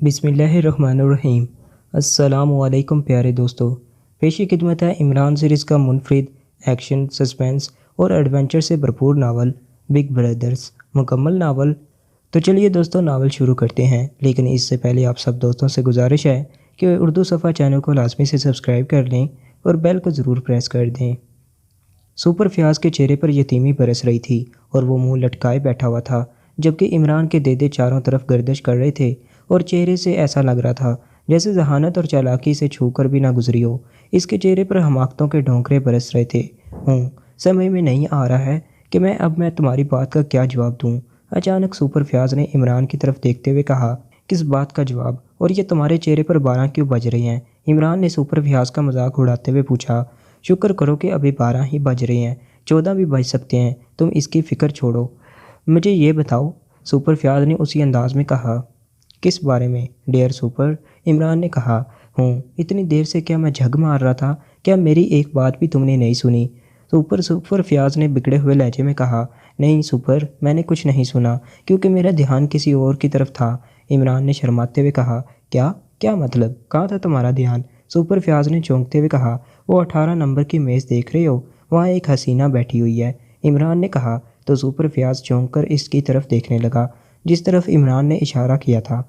بسم اللہ الرحمن الرحیم۔ السلام علیکم پیارے دوستو، پیشی خدمت ہے عمران سیریز کا منفرد ایکشن، سسپینس اور ایڈونچر سے بھرپور ناول بگ بردرز مکمل ناول۔ تو چلیے دوستو ناول شروع کرتے ہیں، لیکن اس سے پہلے آپ سب دوستوں سے گزارش ہے کہ اردو صفحہ چینل کو لازمی سے سبسکرائب کر لیں اور بیل کو ضرور پریس کر دیں۔ سپر فیاض کے چہرے پر یتیمی برس رہی تھی اور وہ منہ لٹکائے بیٹھا ہوا تھا، جبکہ عمران کے دیدے چاروں طرف گردش کر رہے تھے اور چہرے سے ایسا لگ رہا تھا جیسے ذہانت اور چالاکی سے چھو کر بھی نہ گزری ہو۔ اس کے چہرے پر حماقتوں کے ڈھونکرے برس رہے تھے۔ سمجھ میں نہیں آ رہا ہے کہ میں تمہاری بات کا کیا جواب دوں۔ اچانک سپر فیاض نے عمران کی طرف دیکھتے ہوئے کہا، کس بات کا جواب؟ اور یہ تمہارے چہرے پر 12 کیوں بج رہے ہیں؟ عمران نے سپر فیاض کا مذاق اڑاتے ہوئے پوچھا۔ شکر کرو کہ ابھی 12 ہی بج رہے ہیں، 14 بھی بج سکتے ہیں، تم اس کی فکر چھوڑو، مجھے یہ بتاؤ، سپر فیاض نے اسی انداز میں کہا۔ کس بارے میں ڈیئر سپر؟ عمران نے کہا۔ اتنی دیر سے کیا میں جھگ مار رہا تھا؟ کیا میری ایک بات بھی تم نے نہیں سنی؟ سپر فیاض نے بگڑے ہوئے لہجے میں کہا۔ نہیں سپر، میں نے کچھ نہیں سنا کیونکہ میرا دھیان کسی اور کی طرف تھا، عمران نے شرماتے ہوئے کہا۔ کیا مطلب؟ کہاں تھا تمہارا دھیان؟ سپر فیاض نے چونکتے ہوئے کہا۔ وہ 18 نمبر کی میز دیکھ رہے ہو؟ وہاں ایک حسینہ بیٹھی ہوئی ہے، عمران نے کہا تو سپر فیاض چونک کر اس کی طرف دیکھنے لگا جس طرف عمران نے اشارہ کیا تھا۔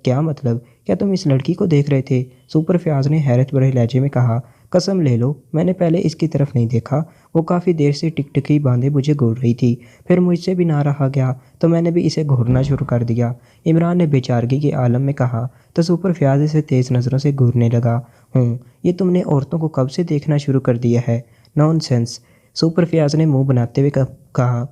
کیا مطلب؟ کیا تم اس لڑکی کو دیکھ رہے تھے؟ سپر فیاض نے حیرت بھرے لہجے میں کہا۔ قسم لے لو میں نے پہلے اس کی طرف نہیں دیکھا، وہ کافی دیر سے ٹکٹکی باندھے مجھے گھور رہی تھی، پھر مجھ سے بھی نہ رہا گیا تو میں نے بھی اسے گھورنا شروع کر دیا، عمران نے بے چارگی کے عالم میں کہا تو سپر فیاض اسے تیز نظروں سے گھورنے لگا۔ یہ تم نے عورتوں کو کب سے دیکھنا شروع کر دیا ہے؟ نان سینس، سپر فیاض نے منہ بناتے ہوئے کہا۔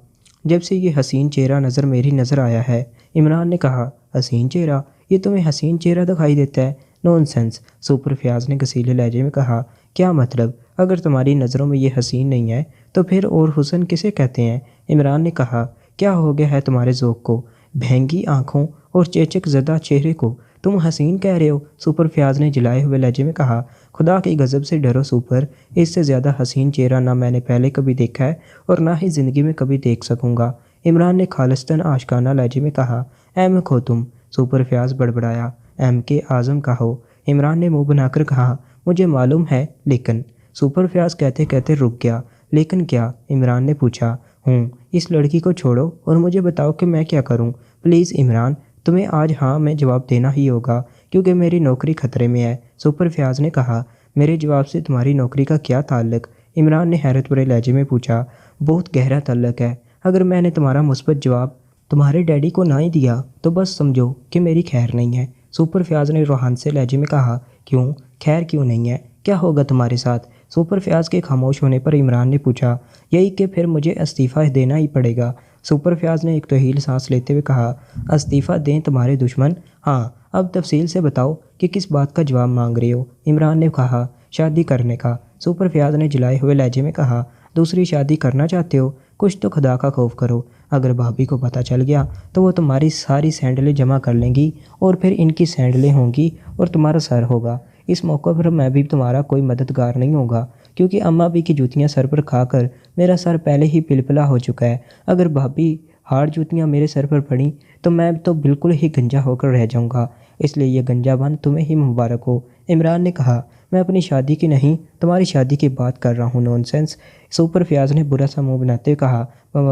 جب سے یہ حسین چہرہ میری نظر آیا ہے، عمران نے کہا۔ حسین چہرہ؟ یہ تمہیں حسین چہرہ دکھائی دیتا ہے؟ نان سینس، سپر فیاض نے غصیلے لہجے میں کہا۔ کیا مطلب؟ اگر تمہاری نظروں میں یہ حسین نہیں ہے تو پھر اور حسن کسے کہتے ہیں؟ عمران نے کہا۔ کیا ہو گیا ہے تمہارے ذوق کو؟ بھینگی آنکھوں اور چیچک زدہ چہرے کو تم حسین کہہ رہے ہو؟ سپر فیاض نے جلائے ہوئے لہجے میں کہا۔ خدا کی غضب سے ڈرو سپر، اس سے زیادہ حسین چہرہ نہ میں نے پہلے کبھی دیکھا ہے اور نہ ہی زندگی میں کبھی دیکھ سکوں گا، عمران نے خالصتاً عاشقانہ لہجے میں کہا۔ احمق ہو تم، سپر فیاض بڑبڑایا۔ احمق اعظم کا ہو، عمران نے منہ بنا کر کہا۔ مجھے معلوم ہے لیکن، سپر فیاض کہتے کہتے رک گیا۔ لیکن کیا؟ عمران نے پوچھا۔ اس لڑکی کو چھوڑو اور مجھے بتاؤ کہ میں کیا کروں؟ پلیز عمران، تمہیں آج ہاں میں جواب دینا ہی ہوگا کیونکہ میری نوکری خطرے میں ہے، سپر فیاض نے کہا۔ میرے جواب سے تمہاری نوکری کا کیا تعلق؟ عمران نے حیرت بھرے لہجے میں پوچھا۔ بہت گہرا تعلق ہے، اگر میں نے تمہارا مثبت جواب تمہارے ڈیڈی کو نہ ہی دیا تو بس سمجھو کہ میری خیر نہیں ہے، سپر فیاض نے روحان سے لہجے میں کہا۔ کیوں؟ خیر کیوں نہیں ہے؟ کیا ہوگا تمہارے ساتھ؟ سپر فیاض کے خاموش ہونے پر عمران نے پوچھا۔ یہی کہ پھر مجھے استعفیٰ دینا ہی پڑے گا، سپر فیاض نے ایک طویل سانس لیتے ہوئے کہا۔ استعفیٰ دیں تمہارے دشمن؟ ہاں، اب تفصیل سے بتاؤ کہ کس بات کا جواب مانگ رہے ہو، عمران نے کہا۔ شادی کرنے کا، سپر فیاض نے جلائے ہوئے لہجے میں کہا۔ دوسری شادی کرنا چاہتے ہو؟ کچھ تو خدا کا خوف کرو، اگر بھابھی کو پتہ چل گیا تو وہ تمہاری ساری سینڈلیں جمع کر لیں گی اور پھر ان کی سینڈلیں ہوں گی اور تمہارا سر ہوگا۔ اس موقع پر میں بھی تمہارا کوئی مددگار نہیں ہوگا کیونکہ اماں بھی کی جوتیاں سر پر کھا کر میرا سر پہلے ہی پلپلا ہو چکا ہے، اگر بھابھی ہارڈ جوتیاں میرے سر پر پڑیں تو میں تو بالکل ہی گنجا ہو کر رہ جاؤں گا، اس لیے یہ گنجا بن تمہیں ہی مبارک ہو، عمران نے کہا۔ میں اپنی شادی کی نہیں تمہاری شادی کی بات کر رہا ہوں، نان سینس، سپر فیاض نے برا سا منہ بناتے ہوئے کہا۔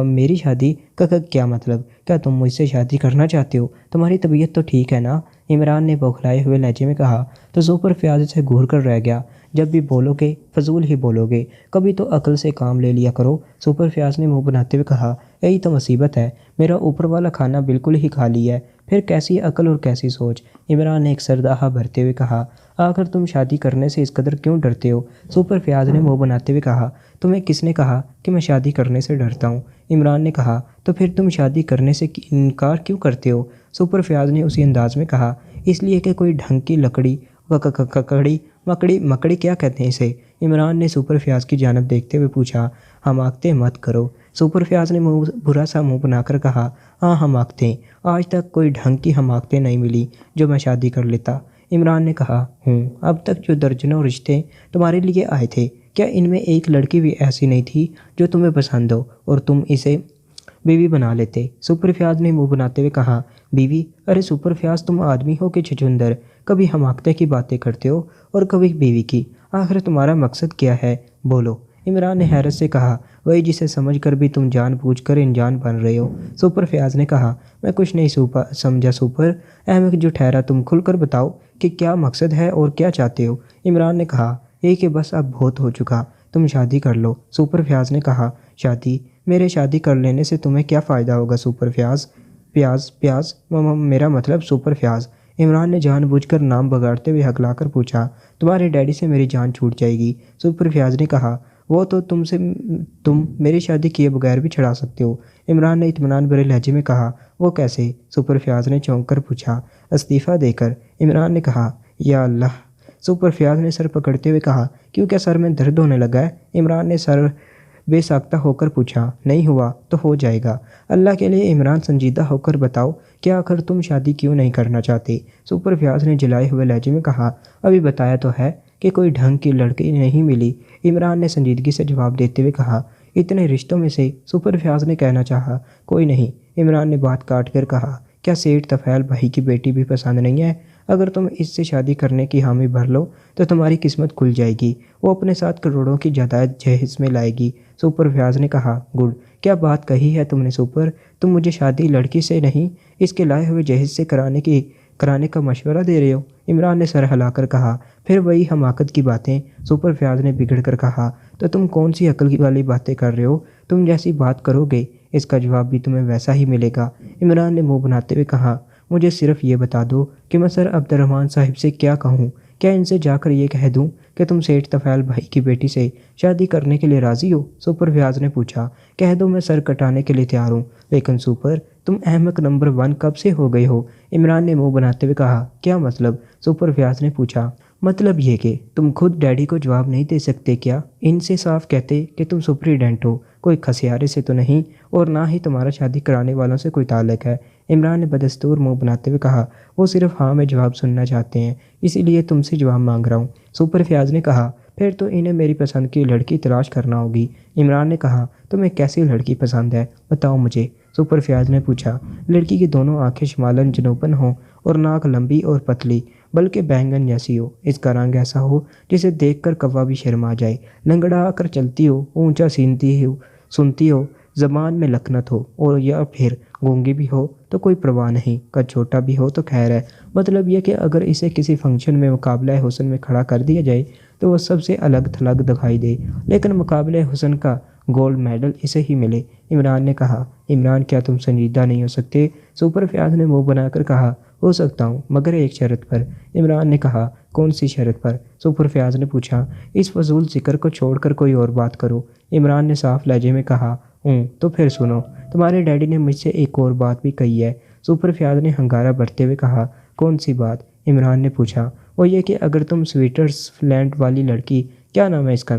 میری شادی کا کیا مطلب؟ کیا تم مجھ سے شادی کرنا چاہتے ہو؟ تمہاری طبیعت تو ٹھیک ہے نا، عمران نے بوکھلائے ہوئے لہجے میں کہا تو سپر فیاض سے گھور کر رہ گیا۔ جب بھی بولو گے فضول ہی بولو گے، کبھی تو عقل سے کام لے لیا کرو، سپر فیاض نے منہ بناتے ہوئے کہا۔ یہی تو مصیبت ہے، میرا اوپر والا کھانا بالکل ہی خالی ہے، پھر کیسی عقل اور کیسی سوچ، عمران نے ایک سرداہ بھرتے ہوئے کہا۔ آخر تم شادی کرنے سے اس قدر کیوں ڈرتے ہو؟ سپر فیاض نے منہ بناتے ہوئے کہا۔ تمہیں کس نے کہا کہ میں شادی کرنے سے ڈرتا ہوں؟ عمران نے کہا۔ تو پھر تم شادی کرنے سے انکار کیوں کرتے ہو؟ سپر فیاض نے اسی انداز میں کہا۔ اس لیے کہ کوئی ڈھنگ کی لکڑی مکڑی کیا کہتے ہیں اسے، عمران نے سپر فیاض کی جانب دیکھتے ہوئے پوچھا۔ حماقتیں مت کرو، سپر فیاض نے برا سا منہ بنا کر کہا۔ ہاں حماقتیں، آج تک کوئی ڈھنگ کی حماقتیں نہیں ملی جو میں شادی کر لیتا، عمران نے کہا۔ اب تک جو درجنوں رشتے تمہارے لیے آئے تھے، کیا ان میں ایک لڑکی بھی ایسی نہیں تھی جو تمہیں پسند ہو اور تم اسے بیوی بنا لیتے۔ سپر فیاض نے منہ بناتے ہوئے کہا، بیوی؟ ارے سپر فیاض، تم آدمی ہو کہ چھچندر؟ کبھی حماقتیں کی باتیں کرتے ہو اور کبھی بیوی کی۔ آخر تمہارا مقصد کیا ہے؟ بولو۔ عمران نے حیرت سے کہا، وہی جسے سمجھ کر بھی تم جان بوجھ کر انجان بن رہے ہو۔ سپر فیاض نے کہا، میں کچھ نہیں سمجھا سپر احمق جو ٹھہرا، تم کھل کر بتاؤ کہ کیا مقصد ہے اور کیا چاہتے ہو۔ عمران نے کہا، یہ کہ بس اب بہت ہو چکا، تم شادی کر لو۔ سپر فیاض نے کہا، شادی؟ میرے شادی کر لینے سے تمہیں کیا فائدہ ہوگا سپر فیاض؟ پیاز میرا مطلب سپر فیاض۔ عمران نے جان بوجھ کر نام بگاڑتے ہوئے ہکلا کر پوچھا، تمہارے ڈیڈی سے میری جان چھوٹ جائے گی۔ سپر فیاض نے کہا، وہ تو تم میری شادی کیے بغیر بھی چھڑا سکتے ہو۔ عمران نے اطمینان بھرے لہجے میں کہا، وہ کیسے؟ سپر فیاض نے چونک کر پوچھا، استعفیٰ دے کر۔ عمران نے کہا، یا اللہ! سپر فیاض نے سر پکڑتے ہوئے کہا، کیوں، کیا سر میں درد ہونے لگا ہے؟ عمران نے سر بے ساختہ ہو کر پوچھا، نہیں ہوا تو ہو جائے گا۔ اللہ کے لیے عمران سنجیدہ ہو کر بتاؤ کہ آخر تم شادی کیوں نہیں کرنا چاہتے؟ سپر فیاض نے جلائے ہوئے لہجے میں کہا، ابھی بتایا تو ہے کہ کوئی ڈھنگ کی لڑکی نہیں ملی۔ عمران نے سنجیدگی سے جواب دیتے ہوئے کہا، اتنے رشتوں میں سے؟ سپر فیاض نے کہنا چاہا، کوئی نہیں۔ عمران نے بات کاٹ کر کہا، کیا سیٹھ طفیل بھائی کی بیٹی بھی پسند نہیں ہے؟ اگر تم اس سے شادی کرنے کی حامی بھر لو تو تمہاری قسمت کھل جائے گی، وہ اپنے ساتھ کروڑوں کی جائیداد جہیز میں لائے گی۔ سپر فیاض نے کہا، گڈ! کیا بات کہی ہے تم نے سپر، تم مجھے شادی لڑکی سے نہیں اس کے لائے ہوئے جہیز سے کرانے کا مشورہ دے رہے ہو؟ عمران نے سر ہلا کر کہا، پھر وہی حماقت کی باتیں۔ سپر فیاض نے بگڑ کر کہا، تو تم کون سی عقل والی باتیں کر رہے ہو؟ تم جیسی بات کرو گے اس کا جواب بھی تمہیں ویسا ہی ملے گا۔ عمران نے منہ بناتے ہوئے کہا، مجھے صرف یہ بتا دو کہ میں سر عبد الرحمن صاحب سے کیا کہوں؟ کیا ان سے جا کر یہ کہہ دوں کہ تم سیٹھ طفیل بھائی کی بیٹی سے شادی کرنے کے لیے راضی ہو؟ سپر فیاض نے پوچھا، کہہ دو میں سر کٹانے کے لیے تیار ہوں، لیکن سپر تم احمق نمبر 1 کب سے ہو گئے ہو؟ عمران نے منہ بناتے ہوئے کہا، کیا مطلب؟ سپر فیاض نے پوچھا، مطلب یہ کہ تم خود ڈیڈی کو جواب نہیں دے سکتے کیا؟ ان سے صاف کہتے کہ تم سپریڈنٹ ہو، کوئی کھسیارے سے تو نہیں، اور نہ ہی تمہارا شادی کرانے والوں سے کوئی تعلق ہے۔ عمران نے بدستور منہ بناتے ہوئے کہا، وہ صرف ہاں میں جواب سننا چاہتے ہیں، اسی لیے تم سے جواب مانگ رہا ہوں۔ سپر فیاض نے کہا، پھر تو انہیں میری پسند کی لڑکی تلاش کرنا ہوگی۔ عمران نے کہا، تمہیں کیسی لڑکی پسند ہے بتاؤ مجھے۔ سپر فیاض نے پوچھا، لڑکی کی دونوں آنکھیں شمالاً جنوباً ہوں اور ناک لمبی اور پتلی، بلکہ بینگن جیسی ہو، اس کا رنگ ایسا ہو جسے دیکھ کر کوا بھی شرما جائے، لنگڑا کر چلتی ہو، اونچا سنتی ہو، زبان میں لکنت ہو، اور یا پھر گونگی بھی ہو تو کوئی پرواہ نہیں، قد چھوٹا بھی ہو تو خیر ہے۔ مطلب یہ کہ اگر اسے کسی فنکشن میں مقابلہ حسن میں کھڑا کر دیا جائے تو وہ سب سے الگ تھلگ دکھائی دے، لیکن مقابلہ حسن کا گولڈ میڈل اسے ہی ملے۔ عمران نے کہا، عمران کیا تم سنجیدہ نہیں ہو سکتے؟ سپر فیاض نے منہ بنا کر کہا، ہو سکتا ہوں مگر ایک شرط پر۔ عمران نے کہا، کون سی شرط پر؟ سپر فیاض نے پوچھا، اس فضول ذکر کو چھوڑ کر کوئی اور بات کرو۔ عمران نے صاف لہجے میں کہا، تو پھر سنو، تمہارے ڈیڈی نے مجھ سے ایک اور بات بھی کہی ہے۔ سپر فیاض نے ہنگارہ بھرتے ہوئے کہا، کون سی بات؟ عمران نے پوچھا، وہ یہ کہ اگر تم سوئٹزرلینڈ والی لڑکی، کیا نام ہے اس کا؟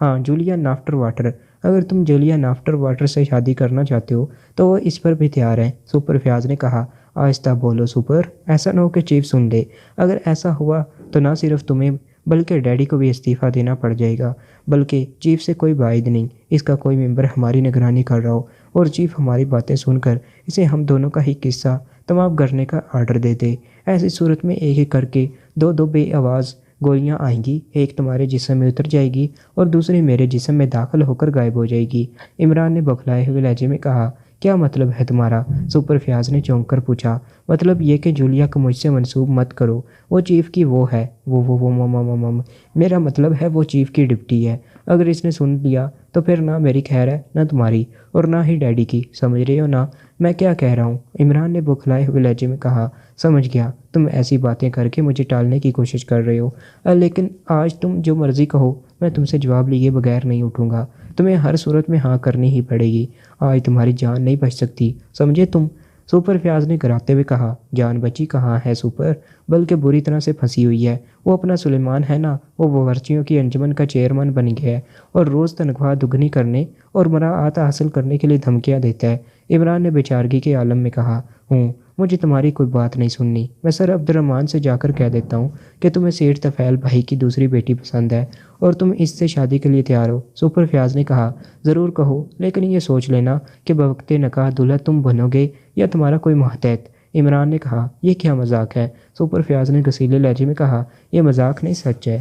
ہاں جولیا نافٹر واٹر، اگر تم جولیا نافٹر واٹر سے شادی کرنا چاہتے ہو تو وہ اس پر بھی تیار ہیں۔ سپر فیاض نے کہا، آہستہ بولو سپر، ایسا نہ ہو کہ چیف سن لے۔ اگر ایسا ہوا تو نہ صرف تمہیں بلکہ ڈیڈی کو بھی استعفیٰ دینا پڑ جائے گا، بلکہ چیف سے کوئی بعید نہیں، اس کا کوئی ممبر ہماری نگرانی کر رہا ہو اور چیف ہماری باتیں سن کر اسے ہم دونوں کا ہی قصہ تمام کرنے کا آرڈر دے دے۔ ایسی صورت میں ایک ایک کر کے دو بے آواز گولیاں آئیں گی، ایک تمہارے جسم میں اتر جائے گی اور دوسری میرے جسم میں داخل ہو کر غائب ہو جائے گی۔ عمران نے بوکھلائے ہوئے لہجے میں کہا، کیا مطلب ہے تمہارا؟ سپر فیاض نے چونک کر پوچھا، مطلب یہ کہ جولیا کو مجھ سے منسوب مت کرو، وہ چیف کی وہ ہے، میرا مطلب ہے وہ چیف کی ڈپٹی ہے۔ اگر اس نے سن لیا تو پھر نہ میری خیر ہے نہ تمہاری، اور نہ ہی ڈیڈی کی، سمجھ رہے ہو نا میں کیا کہہ رہا ہوں؟ عمران نے بوکھلائے ہوئے لہجے میں کہا، سمجھ گیا، تم ایسی باتیں کر کے مجھے ٹالنے کی کوشش کر رہے ہو، لیکن آج تم جو مرضی کہو، میں تم سے جواب لیے بغیر نہیں اٹھوں گا، تمہیں ہر صورت میں ہاں کرنی ہی پڑے گی، آج تمہاری جان نہیں بچ سکتی، سمجھے تم؟ سپر فیاض نے گراتے ہوئے کہا، جان بچی کہاں ہے سپر، بلکہ بری طرح سے پھنسی ہوئی ہے، وہ اپنا سلیمان ہے نا، وہ باورچیوں کی انجمن کا چیئرمین بن گیا ہے اور روز تنخواہ دگنی کرنے اور مراعات حاصل کرنے کے لیے دھمکیاں دیتا ہے۔ عمران نے بیچارگی کے عالم میں کہا، مجھے تمہاری کوئی بات نہیں سننی۔ میں سر عبد الرحمن سے جا کر کہہ دیتا ہوں کہ تمہیں سیٹھ طفیل بھائی کی دوسری بیٹی پسند ہے اور تم اس سے شادی کے لیے تیار ہو۔ سپر فیاض نے کہا، ضرور کہو، لیکن یہ سوچ لینا کہ بوقت نکاح دلہا تم بنو گے یا تمہارا کوئی ماتحت۔ عمران نے کہا، یہ کیا مذاق ہے؟ سپر فیاض نے غصیلے لہجے میں کہا، یہ مذاق نہیں، سچ ہے۔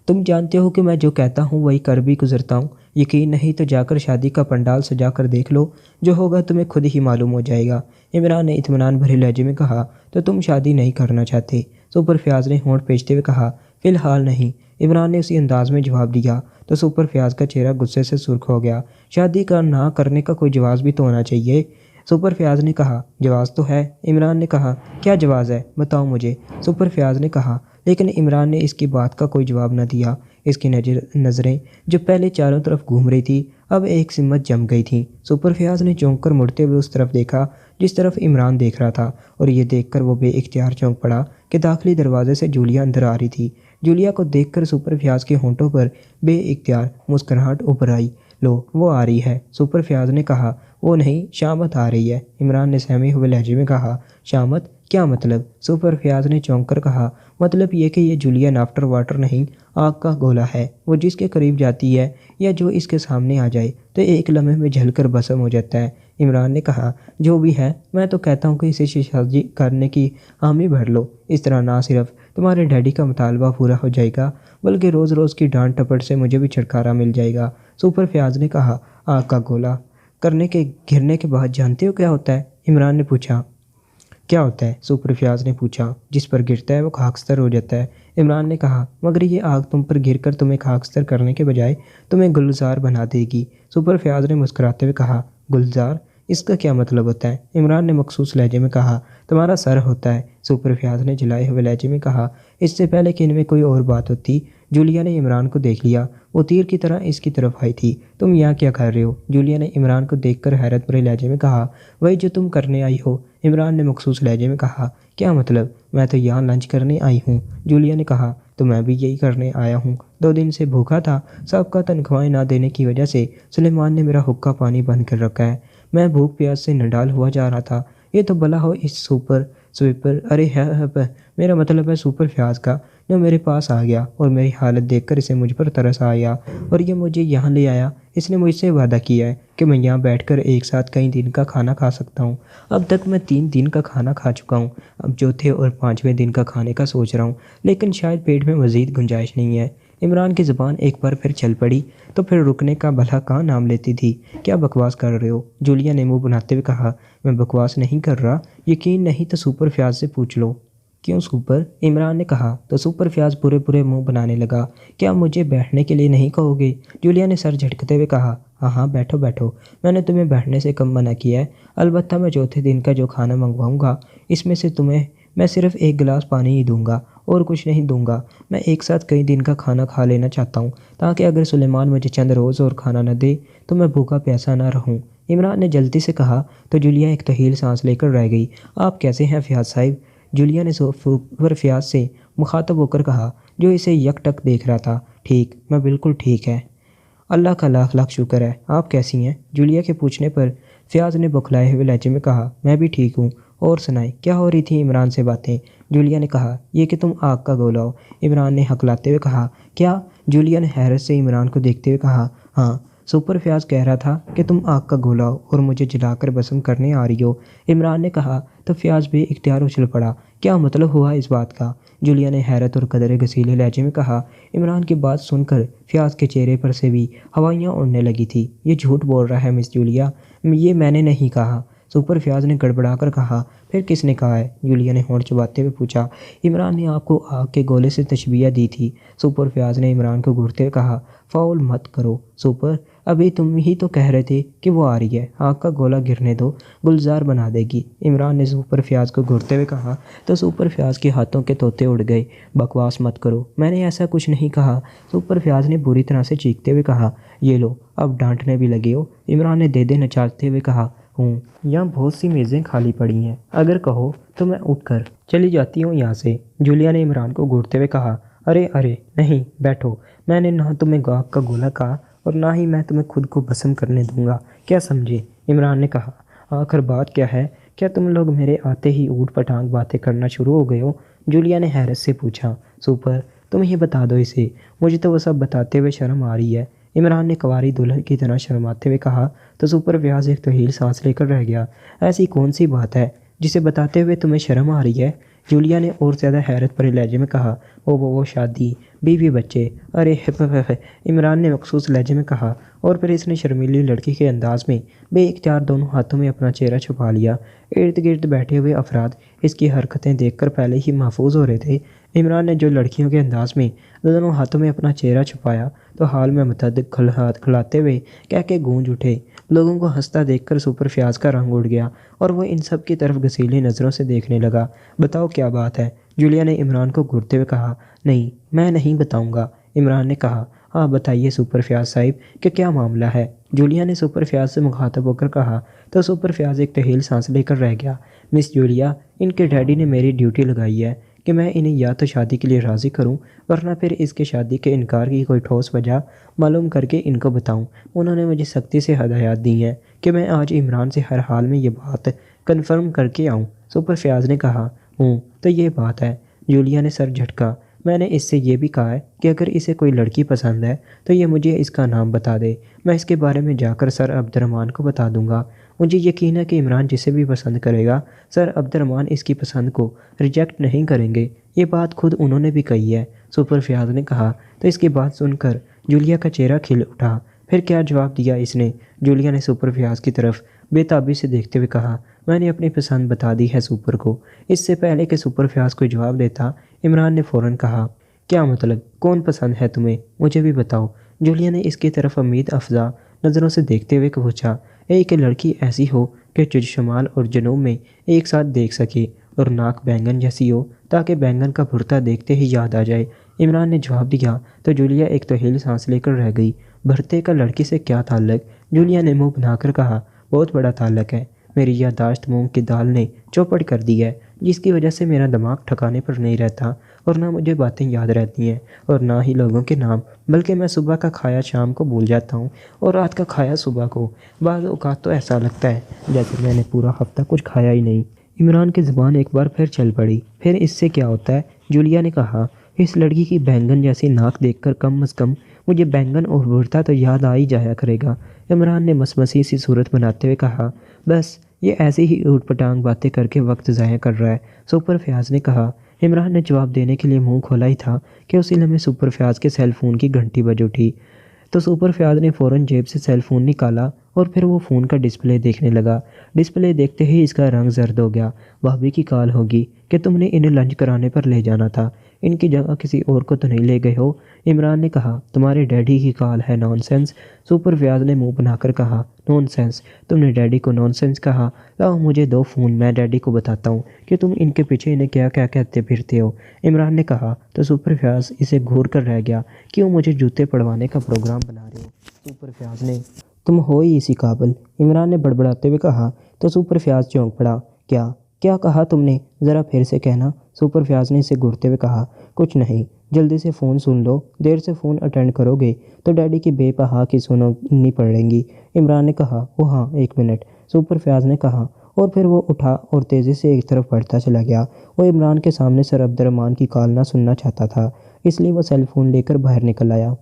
تم جانتے ہو کہ میں جو کہتا ہوں وہی کر بھی گزرتا ہوں۔ یقین نہیں تو جا کر شادی کا پنڈال سجا کر دیکھ لو، جو ہوگا تمہیں خود ہی معلوم ہو جائے گا۔ عمران نے اطمینان بھرے لہجے میں کہا، تو تم شادی نہیں کرنا چاہتے؟ سپر فیاض نے ہونٹ پیچتے ہوئے کہا، فی الحال نہیں۔ عمران نے اسی انداز میں جواب دیا تو سپر فیاض کا چہرہ غصے سے سرخ ہو گیا۔ شادی کا نہ کرنے کا کوئی جواز بھی تو ہونا چاہیے۔ سپر فیاض نے کہا، جواز تو ہے۔ عمران نے کہا، کیا جواز ہے؟ بتاؤ مجھے۔ سپر فیاض نے کہا، لیکن عمران نے اس کی بات کا کوئی جواب نہ دیا۔ اس کی نظریں جو پہلے چاروں طرف گھوم رہی تھی اب ایک سمت جم گئی تھیں۔ سپر فیاض نے چونک کر مڑتے ہوئے اس طرف دیکھا جس طرف عمران دیکھ رہا تھا، اور یہ دیکھ کر وہ بے اختیار چونک پڑا کہ داخلی دروازے سے جولیا اندر آ رہی تھی۔ جولیا کو دیکھ کر سپر فیاض کے ہونٹوں پر بے اختیار مسکراہٹ ابھر آئی۔ لو، وہ آ رہی ہے۔ سپر فیاض نے کہا، وہ نہیں، شامت آ رہی ہے۔ عمران نے سہمے ہوئے لہجے میں کہا، شامت؟ کیا مطلب؟ سپر فیاض نے چونک کر کہا، مطلب یہ کہ یہ جولیا نافٹر واٹر نہیں، آگ کا گولا ہے۔ وہ جس کے قریب جاتی ہے یا جو اس کے سامنے آ جائے تو ایک لمحے میں جل کر بھسم ہو جاتا ہے۔ عمران نے کہا، جو بھی ہے، میں تو کہتا ہوں کہ اسے شادی کرنے کی حامی بھر لو۔ اس طرح نہ صرف تمہارے ڈیڈی کا مطالبہ پورا ہو جائے گا بلکہ روز روز کی ڈانٹ ٹپٹ سے مجھے بھی چھٹکارا مل جائے گا۔ سپر فیاض نے کہا، آگ کا گولا کرنے کے گرنے کے بعد جانتے ہو کیا ہوتا ہے؟ عمران نے پوچھا۔ کیا ہوتا ہے؟ سپر فیاض نے پوچھا۔ جس پر گرتا ہے وہ خاکستر ہو جاتا ہے۔ عمران نے کہا، مگر یہ آگ تم پر گر کر تمہیں خاکستر کرنے کے بجائے تمہیں گلزار بنا دے گی۔ سپر فیاض نے مسکراتے ہوئے کہا، گلزار؟ اس کا کیا مطلب ہوتا ہے؟ عمران نے مخصوص لہجے میں کہا، تمہارا سر ہوتا ہے۔ سپر فیاض نے جلائے ہوئے لہجے میں کہا، اس سے پہلے کہ ان میں کوئی اور بات ہوتی جولیا نے عمران کو دیکھ لیا۔ وہ تیر کی طرح اس کی طرف آئی تھی۔ تم یہاں کیا کر رہے ہو؟ جولیا نے عمران کو دیکھ کر حیرت بھرے لہجے میں کہا، وہی جو تم کرنے آئی ہو۔ عمران نے مخصوص لہجے میں کہا، کیا مطلب؟ میں تو یہاں لنچ کرنے آئی ہوں۔ جولیا نے کہا، تو میں بھی یہی کرنے آیا ہوں۔ 2 دن سے بھوکا تھا۔ سب کا تنخواہیں نہ دینے کی وجہ سے سلیمان نے میرا حقہ پانی بند کر رکھا ہے۔ میں بھوک پیاس سے نڈال ہوا جا رہا تھا۔ یہ تو بلا ہو اس سویپر ارے ہے میرا مطلب ہے سپر فیاض کا، جو میرے پاس آ گیا اور میری حالت دیکھ کر اسے مجھ پر ترس آیا اور یہ مجھے یہاں لے آیا۔ اس نے مجھ سے وعدہ کیا ہے کہ میں یہاں بیٹھ کر ایک ساتھ کئی دن کا کھانا کھا سکتا ہوں۔ اب تک میں 3 دن کا کھانا کھا چکا ہوں۔ اب چوتھے اور 5ویں دن کا کھانے کا سوچ رہا ہوں، لیکن شاید پیٹ میں مزید گنجائش نہیں ہے۔ عمران کی زبان ایک بار پھر چل پڑی تو پھر رکنے کا بھلا کہاں نام لیتی تھی۔ کیا بکواس کر رہے ہو؟ جولیا نے منہ بناتے ہوئے کہا، میں بکواس نہیں کر رہا۔ یقین نہیں تو سپر فیاض سے پوچھ لو۔ کیوں سپر؟ عمران نے کہا تو سپر فیاض پورے منہ بنانے لگا۔ کیا مجھے بیٹھنے کے لیے نہیں کہو گے؟ جولیا نے سر جھٹکتے ہوئے کہا، ہاں ہاں بیٹھو بیٹھو، میں نے تمہیں بیٹھنے سے کم منع کیا ہے۔ البتہ میں چوتھے دن کا جو کھانا منگواؤں گا اس میں سے تمہیں میں صرف 1 گلاس پانی ہی دوں گا اور کچھ نہیں دوں گا۔ میں ایک ساتھ کئی دن کا کھانا کھا لینا چاہتا ہوں تاکہ اگر سلیمان مجھے چند روز اور کھانا نہ دے تو میں بھوکا پیاسا نہ رہوں۔ عمران نے جلدی سے کہا تو جولیا ایک طویل سانس لے کر رہ گئی۔ آپ کیسے ہیں فیاض صاحب؟ جولیا نے سپر فیاض سے مخاطب ہو کر کہا، جو اسے یک ٹک دیکھ رہا تھا۔ ٹھیک، میں بالکل ٹھیک ہے، اللہ کا لاکھ لاکھ شکر ہے۔ آپ کیسی ہیں؟ جولیا کے پوچھنے پر فیاض نے بکھلائے ہوئے لہجے میں کہا، میں بھی ٹھیک ہوں۔ اور سنائیں، کیا ہو رہی تھی عمران سے باتیں؟ جولیا نے کہا، یہ کہ تم آگ کا گولا ہو۔ عمران نے ہکلاتے ہوئے کہا، کیا؟ جولیا نے حیرت سے عمران کو دیکھتے ہوئے کہا، ہاں، سپر فیاض کہہ رہا تھا کہ تم آگ کا گولا ہو اور مجھے جلا کر بھسم کرنے آ رہی ہو۔ عمران نے کہا تو فیاض بے اختیار اچھل پڑا۔ کیا مطلب ہوا اس بات کا؟ جولیا نے حیرت اور قدرے غصیلے لہجے میں کہا۔ عمران کی بات سن کر فیاض کے چہرے پر سے بھی ہوائیاں اڑنے لگی تھی۔ یہ جھوٹ بول رہا ہے مس جولیا، یہ میں نے نہیں کہا۔ سپر فیاض نے گڑبڑا کر کہا، پھر کس نے کہا ہے؟ جولیا نے ہونٹ چباتے ہوئے پوچھا۔ عمران نے آپ کو آگ کے گولے سے تشبیہ دی تھی۔ سپر فیاض نے عمران کو گھورتے ہوئے کہا، فاؤل مت کرو سپر، ابھی تم ہی تو کہہ رہے تھے کہ وہ آ رہی ہے، آگ کا گولا گرنے دو، گلزار بنا دے گی۔ عمران نے سپر فیاض کو گھورتے ہوئے کہا تو سپر فیاض کے ہاتھوں کے طوطے اڑ گئے۔ بکواس مت کرو، میں نے ایسا کچھ نہیں کہا۔ سپر فیاض نے بری طرح سے چیختے ہوئے کہا، یہ لو، اب ڈانٹنے بھی لگے ہو۔ عمران نے دے نچالتے ہوئے کہا، ہوں، یہاں بہت سی میزیں خالی پڑی ہیں، اگر کہو تو میں اٹھ کر چلی جاتی ہوں یہاں سے۔ جولیا نے عمران کو گھورتے ہوئے کہا، ارے نہیں، بیٹھو، میں نے نہ تمہیں آگ کا گولا کہا اور نہ ہی میں تمہیں خود کو بھسم کرنے دوں گا، کیا سمجھے؟ عمران نے کہا، آخر بات کیا ہے؟ کیا تم لوگ میرے آتے ہی اوٹ پٹانگ باتیں کرنا شروع ہو گئے ہو؟ جولیا نے حیرت سے پوچھا۔ سپر، تم ہی بتا دو اسے، مجھے تو وہ سب بتاتے ہوئے شرم آ رہی ہے، عمران نے کنواری دلہن کی طرح شرماتے ہوئے کہا۔ تو سپر فیاض ایک طویل سانس لے کر رہ گیا۔ ایسی کون سی بات ہے جسے بتاتے ہوئے تمہیں شرم آ رہی ہے؟ جولیا نے اور زیادہ حیرت بھرے لہجے میں کہا۔ وہ شادی، بیوی، بچے، ارے عمران نے مخصوص لہجے میں کہا، اور پھر اس نے شرمیلی لڑکی کے انداز میں بے اختیار دونوں ہاتھوں میں اپنا چہرہ چھپا لیا۔ ارد گرد بیٹھے ہوئے افراد اس کی حرکتیں دیکھ کر پہلے ہی محفوظ ہو رہے تھے۔ عمران نے جو لڑکیوں کے انداز میں دونوں ہاتھوں میں اپنا چہرہ چھپایا تو حال میں متعدد کھلاتے ہوئے کہہ کے گونج اٹھے۔ لوگوں کو ہنستا دیکھ کر سپر فیاض کا رنگ اڑ گیا اور وہ ان سب کی طرف گسیلی نظروں سے دیکھنے لگا۔ بتاؤ کیا بات ہے؟ جولیا نے عمران کو گھورتے ہوئے کہا۔ نہیں، میں نہیں بتاؤں گا، عمران نے کہا۔ ہاں بتائیے سپر فیاض صاحب کہ کیا معاملہ ہے؟ جولیا نے سپر فیاض سے مخاطب ہو کر کہا۔ تو سپر فیاض ایک طویل سانس لے کر رہ گیا۔ مس جولیا، ان کے ڈیڈی نے میری ڈیوٹی لگائی ہے کہ میں انہیں یا تو شادی کے لیے راضی کروں ورنہ پھر اس کے شادی کے انکار کی کوئی ٹھوس وجہ معلوم کر کے ان کو بتاؤں۔ انہوں نے مجھے سختی سے ہدایات دی ہیں کہ میں آج عمران سے ہر حال میں یہ بات کنفرم کر کے آؤں۔ سپر فیاض نے کہا۔ تو یہ بات ہے؟ جولیا نے سر جھٹکا۔ میں نے اس سے یہ بھی کہا ہے کہ اگر اسے کوئی لڑکی پسند ہے تو یہ مجھے اس کا نام بتا دے، میں اس کے بارے میں جا کر سر عبد الرحمن کو بتا دوں گا۔ مجھے یقین ہے کہ عمران جسے بھی پسند کرے گا سر عبد الرحمن اس کی پسند کو ریجیکٹ نہیں کریں گے، یہ بات خود انہوں نے بھی کہی ہے، سپر فیاض نے کہا۔ تو اس کی بات سن کر جولیا کا چہرہ کھل اٹھا۔ پھر کیا جواب دیا اس نے؟ جولیا نے سپر فیاض کی طرف بے تابی سے دیکھتے ہوئے کہا۔ میں نے اپنی پسند بتا دی ہے سپر کو۔ اس سے پہلے کہ سپر فیاض کوئی جواب دیتا عمران نے فوراً کہا۔ کیا مطلب؟ کون پسند ہے تمہیں؟ مجھے بھی بتاؤ۔ جولیا نے اس کی طرف امید افزا نظروں سے دیکھتے ہوئے پوچھا۔ ایک لڑکی ایسی ہو کہ جو شمال اور جنوب میں ایک ساتھ دیکھ سکے اور ناک بینگن جیسی ہو تاکہ بینگن کا بھرتا دیکھتے ہی یاد آ جائے، عمران نے جواب دیا۔ تو جولیا ایک طویل سانس لے کر رہ گئی۔ بھرتے کا لڑکی سے کیا تعلق؟ جولیا نے منہ بنا کر کہا۔ بہت بڑا تعلق ہے، میری یادداشت مونگ کی دال نے چوپٹ کر دی ہے، جس کی وجہ سے میرا دماغ ٹھکانے پر نہیں رہتا اور نہ مجھے باتیں یاد رہتی ہیں اور نہ ہی لوگوں کے نام، بلکہ میں صبح کا کھایا شام کو بھول جاتا ہوں اور رات کا کھایا صبح کو۔ بعض اوقات تو ایسا لگتا ہے جیسے میں نے پورا ہفتہ کچھ کھایا ہی نہیں۔ عمران کی زبان ایک بار پھر چل پڑی۔ پھر اس سے کیا ہوتا ہے؟ جولیا نے کہا۔ اس لڑکی کی بینگن جیسی ناک دیکھ کر کم از کم مجھے بینگن اور بھرتا تو یاد آ ہی جایا کرے گا، عمران نے مسمسی سی صورت بناتے ہوئے کہا۔ بس یہ ایسے ہی اوٹ پٹانگ باتیں کر کے وقت ضائع کر رہا ہے، سپر فیاض نے کہا۔ عمران نے جواب دینے کے لیے منہ کھولا ہی تھا کہ اسی لمحے سپر فیاض کے سیل فون کی گھنٹی بج اٹھی۔ تو سپر فیاض نے فوراً جیب سے سیل فون نکالا اور پھر وہ فون کا ڈسپلے دیکھنے لگا۔ ڈسپلے دیکھتے ہی اس کا رنگ زرد ہو گیا۔ بھابھی کی کال ہوگی کہ تم نے انہیں لنچ کرانے پر لے جانا تھا، ان کی جگہ کسی اور کو تو نہیں لے گئے ہو؟ عمران نے کہا۔ تمہارے ڈیڈی کی کال ہے، نان سینس، سپر فیاض نے منہ بنا کر کہا۔ نان سینس؟ تم نے ڈیڈی کو نان سینس کہا؟ لاؤ مجھے دو فون، میں ڈیڈی کو بتاتا ہوں کہ تم ان کے پیچھے انہیں کیا کیا کہتے پھرتے ہو، عمران نے کہا۔ تو سپر فیاض اسے گھور کر رہ گیا۔ کیوں مجھے جوتے پڑوانے کا پروگرام بنا رہے ہو؟ سپر فیاض نے۔ تم ہو ہی اسی قابل، عمران نے بڑبڑاتے ہوئے کہا۔ تو سپر فیاض چونک پڑا۔ کیا کہا تم نے؟ ذرا پھر سے کہنا، سپر فیاض نے اسے گھورتے ہوئے کہا۔ کچھ نہیں، جلدی سے فون سن لو، دیر سے فون اٹینڈ کرو گے تو ڈیڈی کی بے پہا کی سننی پڑیں گی، عمران نے کہا۔ وہ ہاں، ایک منٹ، سپر فیاض نے کہا، اور پھر وہ اٹھا اور تیزی سے ایک طرف بڑھتا چلا گیا۔ وہ عمران کے سامنے سر عبد الرحمن کی کال نہ سننا چاہتا تھا، اس لیے وہ سیل فون لے کر باہر نکل آیا۔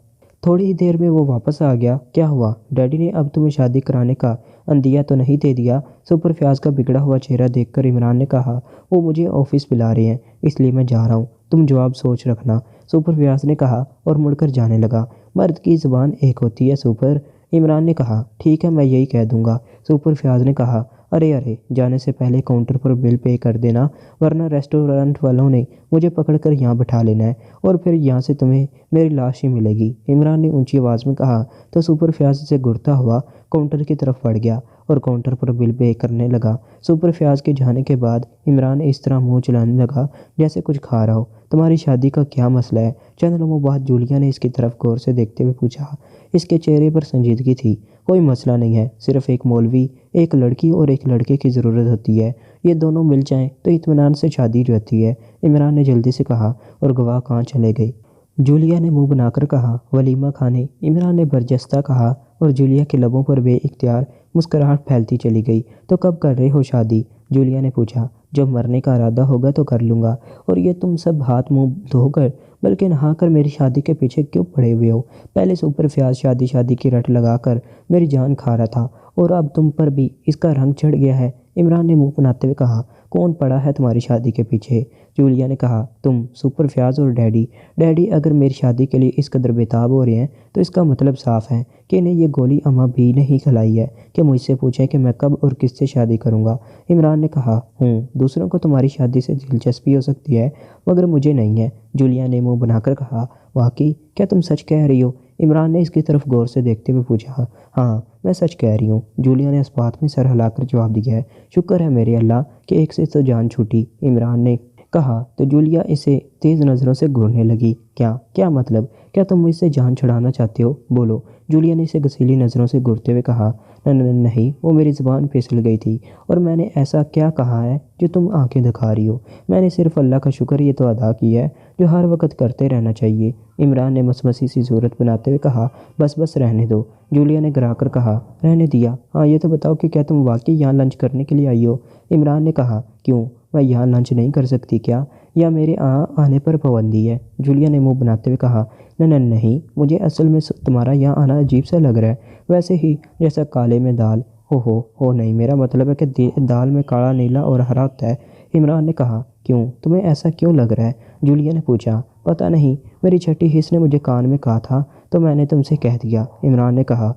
تھوڑی ہی دیر میں وہ واپس آ گیا۔ کیا ہوا؟ ڈیڈی نے اب تمہیں شادی کرانے کا عندیہ تو نہیں دے دیا؟ سپر فیاض کا بگڑا ہوا چہرہ دیکھ کر عمران نے کہا۔ وہ مجھے آفس بلا رہے ہیں اس لیے میں جا رہا ہوں، تم جواب سوچ رکھنا، سپر فیاض نے کہا اور مڑ کر جانے لگا۔ مرد کی زبان ایک ہوتی ہے سپر، عمران نے کہا۔ ٹھیک ہے، میں یہی کہہ دوں گا، سپر فیاض نے کہا۔ ارے جانے سے پہلے کاؤنٹر پر بل پے کر دینا ورنہ ریسٹورنٹ والوں نے مجھے پکڑ کر یہاں بٹھا لینا ہے اور پھر یہاں سے تمہیں میری لاش ہی ملے گی، عمران نے اونچی آواز میں کہا۔ تو سپر فیاض سے گھرتا ہوا کاؤنٹر کی طرف بڑھ گیا اور کاؤنٹر پر بل پے کرنے لگا۔ سپر فیاض کے جانے کے بعد عمران اس طرح منہ چلانے لگا جیسے کچھ کھا رہا ہو۔ تمہاری شادی کا کیا مسئلہ ہے؟ چند لمحوں بعد جولیا نے اس کی طرف غور سے دیکھتے ہوئے پوچھا۔ اس کے چہرے پر سنجیدگی تھی۔ کوئی مسئلہ نہیں ہے، صرف ایک مولوی، ایک لڑکی اور ایک لڑکے کی ضرورت ہوتی ہے، یہ دونوں مل جائیں تو اطمینان سے شادی رہتی ہے، عمران نے جلدی سے کہا۔ اور گواہ کہاں چلے گئے؟ جولیا نے منہ بنا کر کہا۔ ولیمہ کھانے، عمران نے برجستہ کہا اور جولیا کے لبوں پر بے اختیار مسکراہٹ پھیلتی چلی گئی۔ تو کب کر رہے ہو شادی؟ جولیا نے پوچھا۔ جب مرنے کا ارادہ ہوگا تو کر لوں گا۔ اور یہ تم سب ہاتھ منہ دھو کر بلکہ نہا کر میری شادی کے پیچھے کیوں پڑے ہوئے ہو؟ پہلے سپر فیاض شادی کی رٹ لگا کر میری جان کھا رہا تھا اور اب تم پر بھی اس کا رنگ چڑھ گیا ہے۔ عمران نے منہ بناتے ہوئے کہا۔ کون پڑا ہے تمہاری شادی کے پیچھے؟ جولیا نے کہا۔ تم، سپر فیاض اور ڈیڈی۔ ڈیڈی اگر میری شادی کے لیے اس قدر بےتاب ہو رہے ہیں تو اس کا مطلب صاف ہے کہ انہیں یہ گولی اماں بھی نہیں کھلائی ہے کہ مجھ سے پوچھیں کہ میں کب اور کس سے شادی کروں گا۔ عمران نے کہا۔ دوسروں کو تمہاری شادی سے دلچسپی ہو سکتی ہے مگر مجھے نہیں ہے، جولیا نے منہ بنا کر کہا۔ واقعی؟ کیا تم سچ کہہ رہی ہو؟ عمران نے اس کی طرف غور سے دیکھتے ہوئے پوچھا۔ ہاں، میں سچ کہہ رہی ہوں، جولیا نے اس بات میں سر ہلا کر جواب دیا ہے۔ شکر ہے میرے اللہ کہ ایک سے تو جان چھوٹی، عمران نے کہا تو جولیا اسے تیز نظروں سے گھورنے لگی۔ کیا مطلب؟ کیا تم مجھ سے جان چھڑانا چاہتے ہو؟ بولو، جولیا نے اسے غصیلی نظروں سے گھورتے ہوئے کہا۔ نہیں، وہ میری زبان پھسل گئی تھی اور میں نے ایسا کیا کہا ہے جو تم آنکھیں دکھا رہی ہو؟ میں نے صرف اللہ کا شکر یہ تو ادا کیا ہے جو ہر وقت کرتے رہنا چاہیے، عمران نے مسمسی سی صورت بناتے ہوئے کہا۔ بس رہنے دو، جولیا نے گرا کر کہا۔ رہنے دیا؟ ہاں، یہ تو بتاؤ کہ کیا تم واقعی یہاں لنچ کرنے کے لیے آئی ہو؟ عمران نے کہا۔ کیوں، میں یہاں لنچ نہیں کر سکتی کیا، یا میرے آنے پر پابندی ہے؟ جولیا نے منہ بناتے ہوئے کہا۔ نہیں، مجھے اصل میں تمہارا یہاں آنا عجیب سا لگ رہا ہے، ویسے ہی جیسا کالے میں دال۔ ہو نہیں، میرا مطلب ہے کہ دال میں کالا، نیلا اور ہرا ہوتا ہے، عمران نے کہا۔ کیوں، تمہیں ایسا کیوں لگ رہا ہے؟ جولیا نے پوچھا۔ پتہ نہیں، میری چھٹی حص نے مجھے کان میں کہا تھا تو میں نے تم سے کہہ دیا، عمران نے کہا۔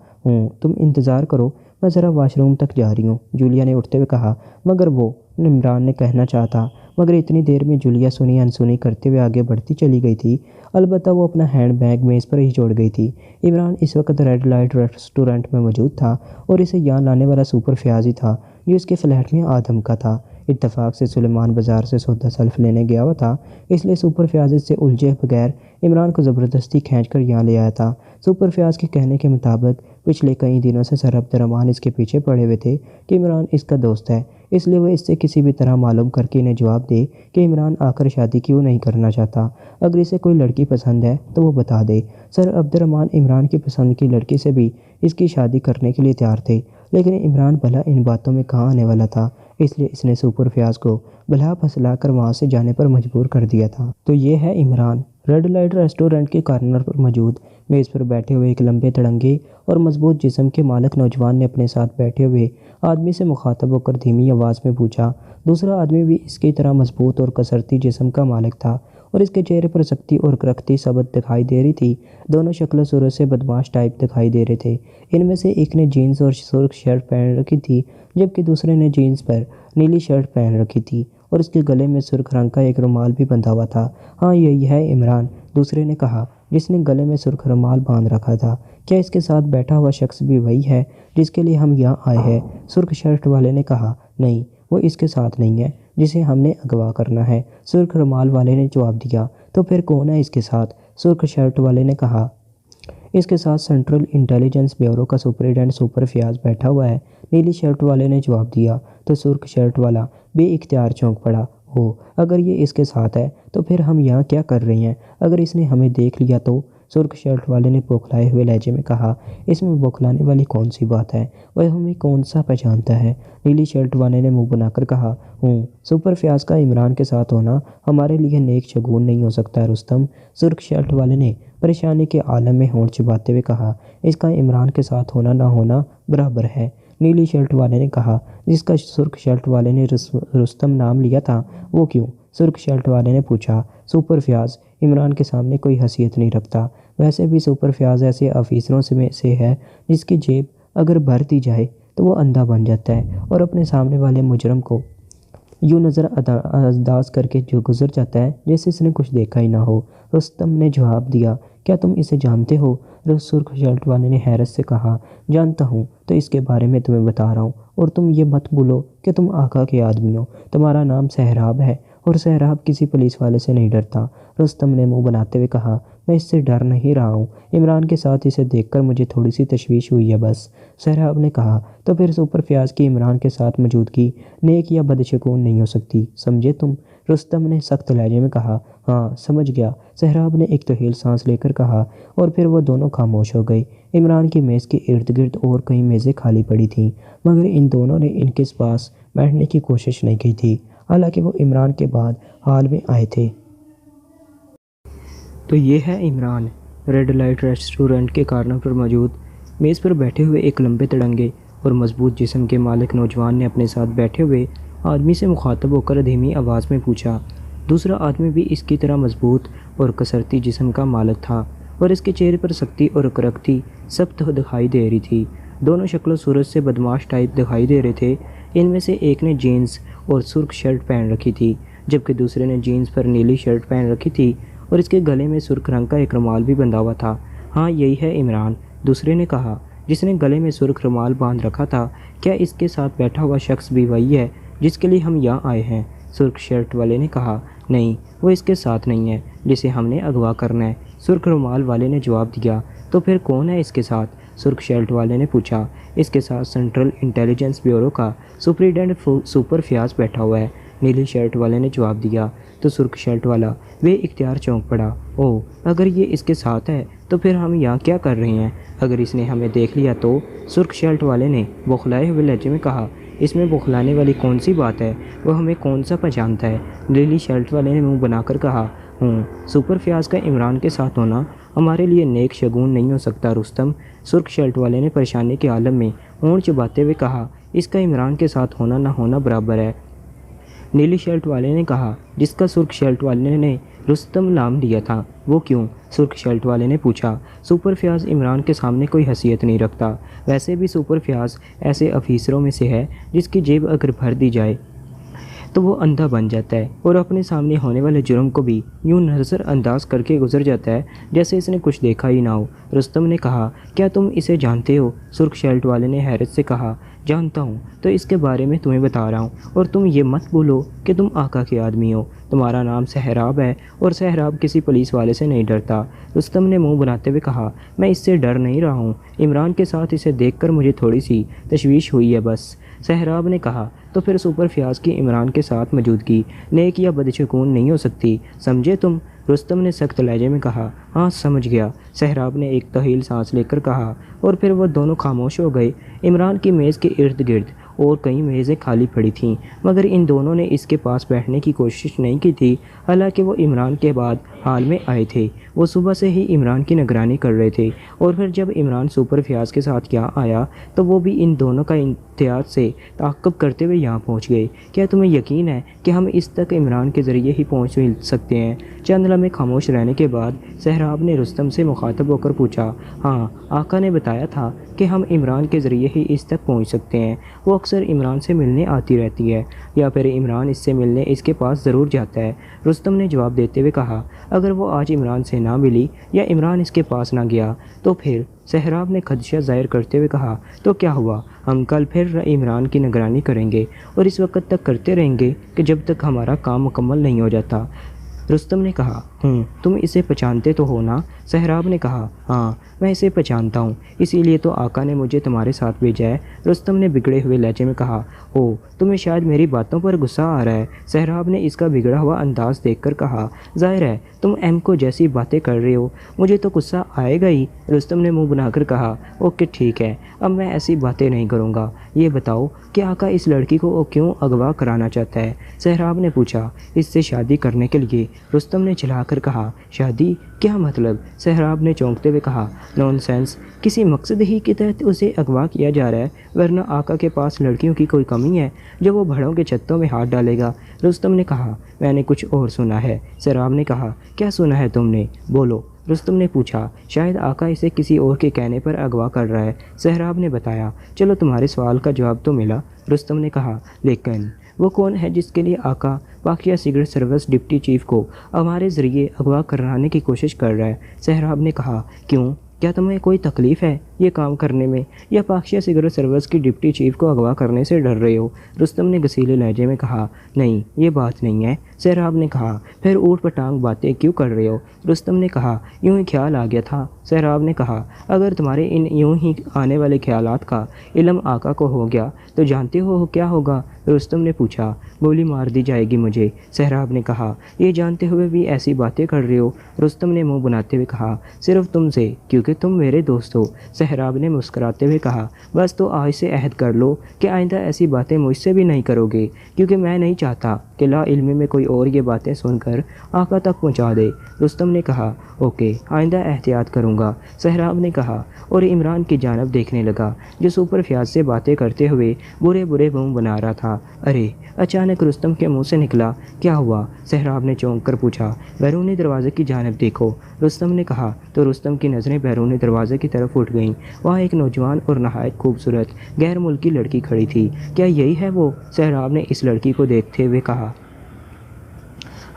تم انتظار کرو، میں ذرا واش روم تک جا رہی ہوں، جولیا نے اٹھتے ہوئے کہا۔ مگر وہ، عمران نے کہنا چاہتا مگر اتنی دیر میں جولیا سنی انسنی کرتے ہوئے آگے بڑھتی چلی گئی تھی۔ البتہ وہ اپنا ہینڈ بیگ میز پر ہی چھوڑ گئی تھی۔ عمران اس وقت ریڈ لائٹ ریسٹورنٹ میں موجود تھا اور اسے یہاں لانے والا سپر فیاض ہی تھا جو اس کے فلیٹ میں آدم کا تھا۔ اتفاق سے سلیمان بازار سے سودا سلف لینے گیا ہوا تھا، اس لیے سپر فیاض اس سے الجھے بغیر عمران کو زبردستی کھینچ کر یہاں لے آیا تھا۔ سپر فیاض کے کہنے کے مطابق پچھلے کئی دنوں سے سر عبدالرحمن اس کے پیچھے پڑے ہوئے تھے کہ عمران اس کا دوست ہے، اس لیے وہ اس سے کسی بھی طرح معلوم کر کے انہیں جواب دے کہ عمران آ کر شادی کیوں نہیں کرنا چاہتا۔ اگر اسے کوئی لڑکی پسند ہے تو وہ بتا دے۔ سر عبدالرحمن عمران کی پسند کی لڑکی سے بھی اس کی شادی کرنے کے لیے تیار تھے، لیکن عمران بھلا ان باتوں میں کہاں آنے والا تھا، اس لیے اس نے سپر فیاض کو بھلا پھسلا کر وہاں سے جانے پر مجبور کر دیا تھا۔ تو یہ ہے عمران، ریڈ لائٹ ریسٹورنٹ کے کارنر پر موجود میز پر بیٹھے ہوئے ایک لمبے تڑنگے اور مضبوط جسم کے مالک نوجوان نے اپنے ساتھ بیٹھے ہوئے آدمی سے مخاطب ہو کر دھیمی آواز میں پوچھا۔ دوسرا آدمی بھی اس کی طرح مضبوط اور کثرتی جسم کا مالک تھا اور اس کے چہرے پر سختی اور کرختی ثبت دکھائی دے رہی تھی۔ دونوں شکل و صورت سے بدمعاش ٹائپ دکھائی دے رہے تھے۔ ان میں سے ایک نے جینز اور سرخ شرٹ پہن رکھی تھی جبکہ دوسرے نے جینز پر نیلی شرٹ پہن رکھی تھی اور اس کے گلے میں سرخ رنگ کا ایک رومال بھی بندھا ہوا تھا۔ ہاں، یہی ہے عمران، دوسرے نے کہا، جس نے گلے میں سرخ رومال باندھ رکھا تھا۔ کیا اس کے ساتھ بیٹھا ہوا شخص بھی وہی ہے جس کے لیے ہم یہاں آئے ہیں؟ سرخ شرٹ والے نے کہا۔ نہیں، وہ اس کے ساتھ نہیں ہے جسے ہم نے اغوا کرنا ہے، سرخ رومال والے نے جواب دیا۔ تو پھر کون ہے اس کے ساتھ؟ سرخ شرٹ والے نے کہا۔ اس کے ساتھ سینٹرل انٹیلیجنس بیورو کا سپرنٹینڈنٹ سپر فیاض بیٹھا ہوا ہے، نیلی شرٹ والے نے جواب دیا۔ تو سرخ شرٹ والا بے اختیار چونک پڑا۔ اگر یہ اس کے ساتھ ہے تو پھر ہم یہاں کیا کر رہے ہیں؟ اگر اس نے ہمیں دیکھ لیا تو؟ سرخ شرٹ والے نے بوکھلائے ہوئے لہجے میں کہا۔ اس میں بوکھلانے والی کون سی بات ہے؟ وہ ہمیں کون سا پہچانتا ہے؟ نیلی شرٹ والے نے منہ بنا کر کہا۔ سپر فیاض کا عمران کے ساتھ ہونا ہمارے لیے نیک شگون نہیں ہو سکتا رستم، سرخ شرٹ والے نے پریشانی کے عالم میں ہونٹ چباتے ہوئے کہا۔ اس کا عمران کے ساتھ ہونا نہ ہونا برابر ہے، نیلی شرٹ والے نے کہا۔ جس کا سرخ شرٹ والے نے رستم نام لیا تھا وہ کیوں؟ سرخ شرٹ والے نے پوچھا۔ سپر فیاض عمران کے سامنے کوئی حیثیت نہیں رکھتا، ویسے بھی سپر فیاض ایسے آفیسروں میں سے ہے جس کی جیب اگر بھر دی جائے تو وہ اندھا بن جاتا ہے اور اپنے سامنے والے مجرم کو یوں نظر انداز کر کے جو گزر جاتا ہے جیسے اس نے کچھ دیکھا ہی نہ ہو۔ رستم نے جواب دیا۔ کیا تم اسے جانتے ہو؟ سرخ شرٹ والے نے حیرت سے کہا۔ جانتا ہوں تو اس کے بارے میں تمہیں بتا رہا ہوں، اور تم یہ مت بھولو کہ تم آقا کے آدمی ہو۔ تمہارا نام سہراب ہے اور سہراب کسی پولیس والے سے نہیں ڈرتا، رستم نے منہ بناتے ہوئے کہا۔ میں اس سے ڈر نہیں رہا ہوں، عمران کے ساتھ اسے دیکھ کر مجھے تھوڑی سی تشویش ہوئی ہے بس، سہراب نے کہا۔ تو پھر سپر فیاض کی عمران کے ساتھ موجودگی نیک یا بدشگون نہیں ہو سکتی، سمجھے تم؟ رستم نے سخت لہجے میں کہا۔ ہاں سمجھ گیا، سہراب نے ایک طویل سانس لے کر کہا، اور پھر وہ دونوں خاموش ہو گئے۔ عمران کی میز کے ارد گرد اور کئی میزیں خالی پڑی تھیں، مگر ان دونوں نے ان کے پاس بیٹھنے کی کوشش نہیں کی تھی، حالانکہ وہ عمران کے بعد حال میں آئے تھے۔ تو یہ ہے عمران، ریڈ لائٹ ریسٹورنٹ کے کارنر پر موجود۔ میز پر بیٹھے ہوئے ایک لمبے تڑنگے اور مضبوط جسم کے مالک نوجوان نے اپنے ساتھ بیٹھے ہوئے آدمی سے مخاطب ہو کر دھیمی آواز میں پوچھا۔ دوسرا آدمی بھی اس کی طرح مضبوط اور کثرتی جسم کا مالک تھا، اور اس کے چہرے پر سختی اور کرکتی سب دکھائی دے رہی تھی۔ دونوں شکل و صورت سے بدمعاش ٹائپ دکھائی دے رہے تھے۔ ان میں سے ایک نے جینز اور سرخ شرٹ پہن رکھی تھی، جبکہ دوسرے نے جینز پر نیلی شرٹ پہن رکھی تھی اور اس کے گلے میں سرخ رنگ کا ایک رومال بھی بندھا ہوا تھا۔ ہاں یہی ہے عمران، دوسرے نے کہا، جس نے گلے میں سرخ رومال باندھ رکھا تھا۔ کیا اس کے ساتھ بیٹھا ہوا شخص بھی وہی ہے جس کے لیے ہم یہاں آئے ہیں؟ سرخ شرٹ والے نے کہا، نہیں وہ اس کے ساتھ نہیں ہے جسے ہم نے اغوا کرنا ہے، سرخ رومال والے نے جواب دیا۔ تو پھر کون ہے اس کے ساتھ؟ سرخ شرٹ والے نے پوچھا۔ اس کے ساتھ سینٹرل انٹیلیجنس بیورو کا سپرنٹینڈنٹ سپر فیاض بیٹھا ہوا ہے، نیلی شرٹ والے نے جواب دیا۔ تو سرخ شرٹ والا بے اختیار چونک پڑا۔ اوہ، اگر یہ اس کے ساتھ ہے تو پھر ہم یہاں کیا کر رہے ہیں؟ اگر اس نے ہمیں دیکھ لیا تو؟ سرخ شرٹ والے نے بوکھلائے ہوئے لہجے میں کہا۔ اس میں بوکھلانے والی کون سی بات ہے؟ وہ ہمیں کون سا پہچانتا ہے؟ نیلی شرٹ والے نے منہ بنا کر کہا۔ سپر فیاض کا عمران کے ساتھ ہونا ہمارے لیے نیک شگون نہیں ہو سکتا رستم، سرخ شرٹ والے نے پریشانی کے عالم میں ہونٹ چباتے ہوئے کہا۔ اس کا عمران کے ساتھ ہونا نہ ہونا برابر ہے، نیلی شرٹ والے نے کہا۔ جس کا سرخ شرٹ والے نے رستم نام لیا تھا وہ کیوں؟ سرخ شرٹ والے نے پوچھا۔ سپر فیاض عمران کے سامنے کوئی حیثیت نہیں رکھتا، ویسے بھی سپر فیاض ایسے افیسروں میں سے ہے جس کی جیب اگر بھر دی جائے تو وہ اندھا بن جاتا ہے اور اپنے سامنے ہونے والے جرم کو بھی یوں نظر انداز کر کے گزر جاتا ہے جیسے اس نے کچھ دیکھا ہی نہ ہو۔ رستم نے کہا، کیا تم اسے جانتے ہو؟ سرخ شرٹ والے نے حیرت سے کہا، جانتا ہوں تو اس کے بارے میں تمہیں بتا رہا ہوں، اور تم یہ مت بھولو کہ تم آقا کے آدمی ہو۔ تمہارا نام سہراب ہے اور سہراب کسی پولیس والے سے نہیں ڈرتا۔ رستم نے منہ بناتے ہوئے کہا، میں اس سے ڈر نہیں رہا ہوں، عمران کے ساتھ اسے دیکھ کر مجھے تھوڑی سی تشویش ہوئی ہے بس۔ سہراب نے کہا، تو پھر سپر فیاض کی عمران کے ساتھ موجودگی نیک یا بدشگون نہیں ہو سکتی، سمجھے تم؟ رستم نے سخت لہجے میں کہا۔ ہاں سمجھ گیا، سہراب نے ایک طویل سانس لے کر کہا، اور پھر وہ دونوں خاموش ہو گئے۔ عمران کی میز کے ارد گرد اور کئی میزیں خالی پڑی تھیں، مگر ان دونوں نے اس کے پاس بیٹھنے کی کوشش نہیں کی تھی، حالانکہ وہ عمران کے بعد حال میں آئے تھے۔ وہ صبح سے ہی عمران کی نگرانی کر رہے تھے، اور پھر جب عمران سپر فیاض کے ساتھ یہاں آیا تو وہ بھی ان دونوں کا احتیاط سے تعاقب کرتے ہوئے یہاں پہنچ گئے۔ کیا تمہیں یقین ہے کہ ہم اس تک عمران کے ذریعے ہی پہنچ سکتے ہیں؟ چند لمحے خاموش رہنے کے بعد سہراب نے رستم سے مخاطب ہو کر پوچھا۔ ہاں، آقا نے بتایا تھا کہ ہم عمران کے ذریعے ہی اس تک پہنچ سکتے ہیں، وہ اکثر عمران سے ملنے آتی رہتی ہے، یا پھر عمران اس سے ملنے اس کے پاس ضرور جاتا ہے۔ رستم نے جواب دیتے ہوئے کہا، اگر وہ آج عمران سے نہ ملی یا عمران اس کے پاس نہ گیا تو پھر؟ سہراب نے خدشہ ظاہر کرتے ہوئے کہا، تو کیا ہوا؟ ہم کل پھر عمران کی نگرانی کریں گے اور اس وقت تک کرتے رہیں گے کہ جب تک ہمارا کام مکمل نہیں ہو جاتا۔ رستم نے کہا، تم اسے پہچانتے تو ہو نا؟ سہراب نے کہا، ہاں میں اسے پہچانتا ہوں، اسی لیے تو آقا نے مجھے تمہارے ساتھ بھیجا ہے۔ رستم نے بگڑے ہوئے لہجے میں کہا، تمہیں شاید میری باتوں پر غصہ آ رہا ہے۔ سہراب نے اس کا بگڑا ہوا انداز دیکھ کر کہا، ظاہر ہے تم ایم کو جیسی باتیں کر رہے ہو، مجھے تو غصہ آئے گا ہی۔ رستم نے منہ بنا کر کہا، اوکے ٹھیک ہے، اب میں ایسی باتیں نہیں کروں گا۔ یہ بتاؤ کہ آقا اس لڑکی کو کیوں اغوا کرانا چاہتا ہے؟ سہراب نے پوچھا۔ اس سے شادی کرنے کے لیے، رستم نے چلا کر کہا۔ شادی؟ کیا مطلب؟ سہراب نے چونکتے ہوئے کہا، نون سینس، کسی مقصد ہی کے تحت اسے اغوا کیا جا رہا ہے، ورنہ آقا کے پاس لڑکیوں کی کوئی کمی ہے جو وہ بھڑوں کے چھتوں میں ہاتھ ڈالے گا؟ رستم نے کہا، میں نے کچھ اور سنا ہے۔ سہراب نے کہا، کیا سنا ہے تم نے؟ بولو۔ رستم نے پوچھا۔ شاید آقا اسے کسی اور کے کہنے پر اغوا کر رہا ہے، سہراب نے بتایا۔ چلو تمہارے سوال کا جواب تو ملا، رستم نے کہا، لیکن وہ کون ہے جس کے لیے آقا پاکیہ سیکرٹ سروس ڈپٹی چیف کو ہمارے ذریعے اغوا کرانے کی کوشش کر رہا ہے؟ سہراب نے کہا، کیوں؟ کیا تمہیں کوئی تکلیف ہے یہ کام کرنے میں، یا پاکیہ سیکرٹ سروس کی ڈپٹی چیف کو اغوا کرنے سے ڈر رہے ہو؟ رستم نے غصیلے لہجے میں کہا، نہیں یہ بات نہیں ہے۔ سہراب نے کہا، پھر اوٹ پٹانگ باتیں کیوں کر رہے ہو؟ رستم نے کہا، یوں ہی خیال آ گیا تھا۔ سہراب نے کہا، اگر تمہارے ان یوں ہی آنے والے خیالات کا علم آقا کو ہو گیا تو جانتے ہو کیا ہوگا؟ رستم نے پوچھا۔ گولی مار دی جائے گی مجھے، سہراب نے کہا۔ یہ جانتے ہوئے بھی ایسی باتیں کر رہے ہو، رستم نے منہ بناتے ہوئے کہا۔ صرف تم سے، کیونکہ تم میرے دوست ہو، سہراب نے مسکراتے ہوئے کہا۔ بس تو آج سے عہد کر لو کہ آئندہ ایسی باتیں مجھ سے بھی نہیں کرو گے، کیونکہ میں نہیں چاہتا کہ لا علمی میں کوئی اور یہ باتیں سن کر آقا تک پہنچا دے۔ رستم نے کہا، اوکے، آئندہ احتیاط کروں گا، سہراب نے کہا، اور عمران کی جانب دیکھنے لگا جو سپر فیاض سے باتیں کرتے ہوئے برے برے منہ بنا رہا تھا۔ ارے! اچانک رستم کے منہ سے نکلا، کیا ہوا؟ سہراب نے چونک کر پوچھا۔ بیرونی دروازے کی جانب دیکھو، رستم نے کہا تو رستم کی نظریں بیرونی دروازے کی طرف اٹھ گئیں۔ وہاں ایک نوجوان اور نہایت خوبصورت غیر ملکی لڑکی کھڑی تھی۔ کیا یہی ہے وہ؟ سہراب نے اس لڑکی کو دیکھتے ہوئے کہا۔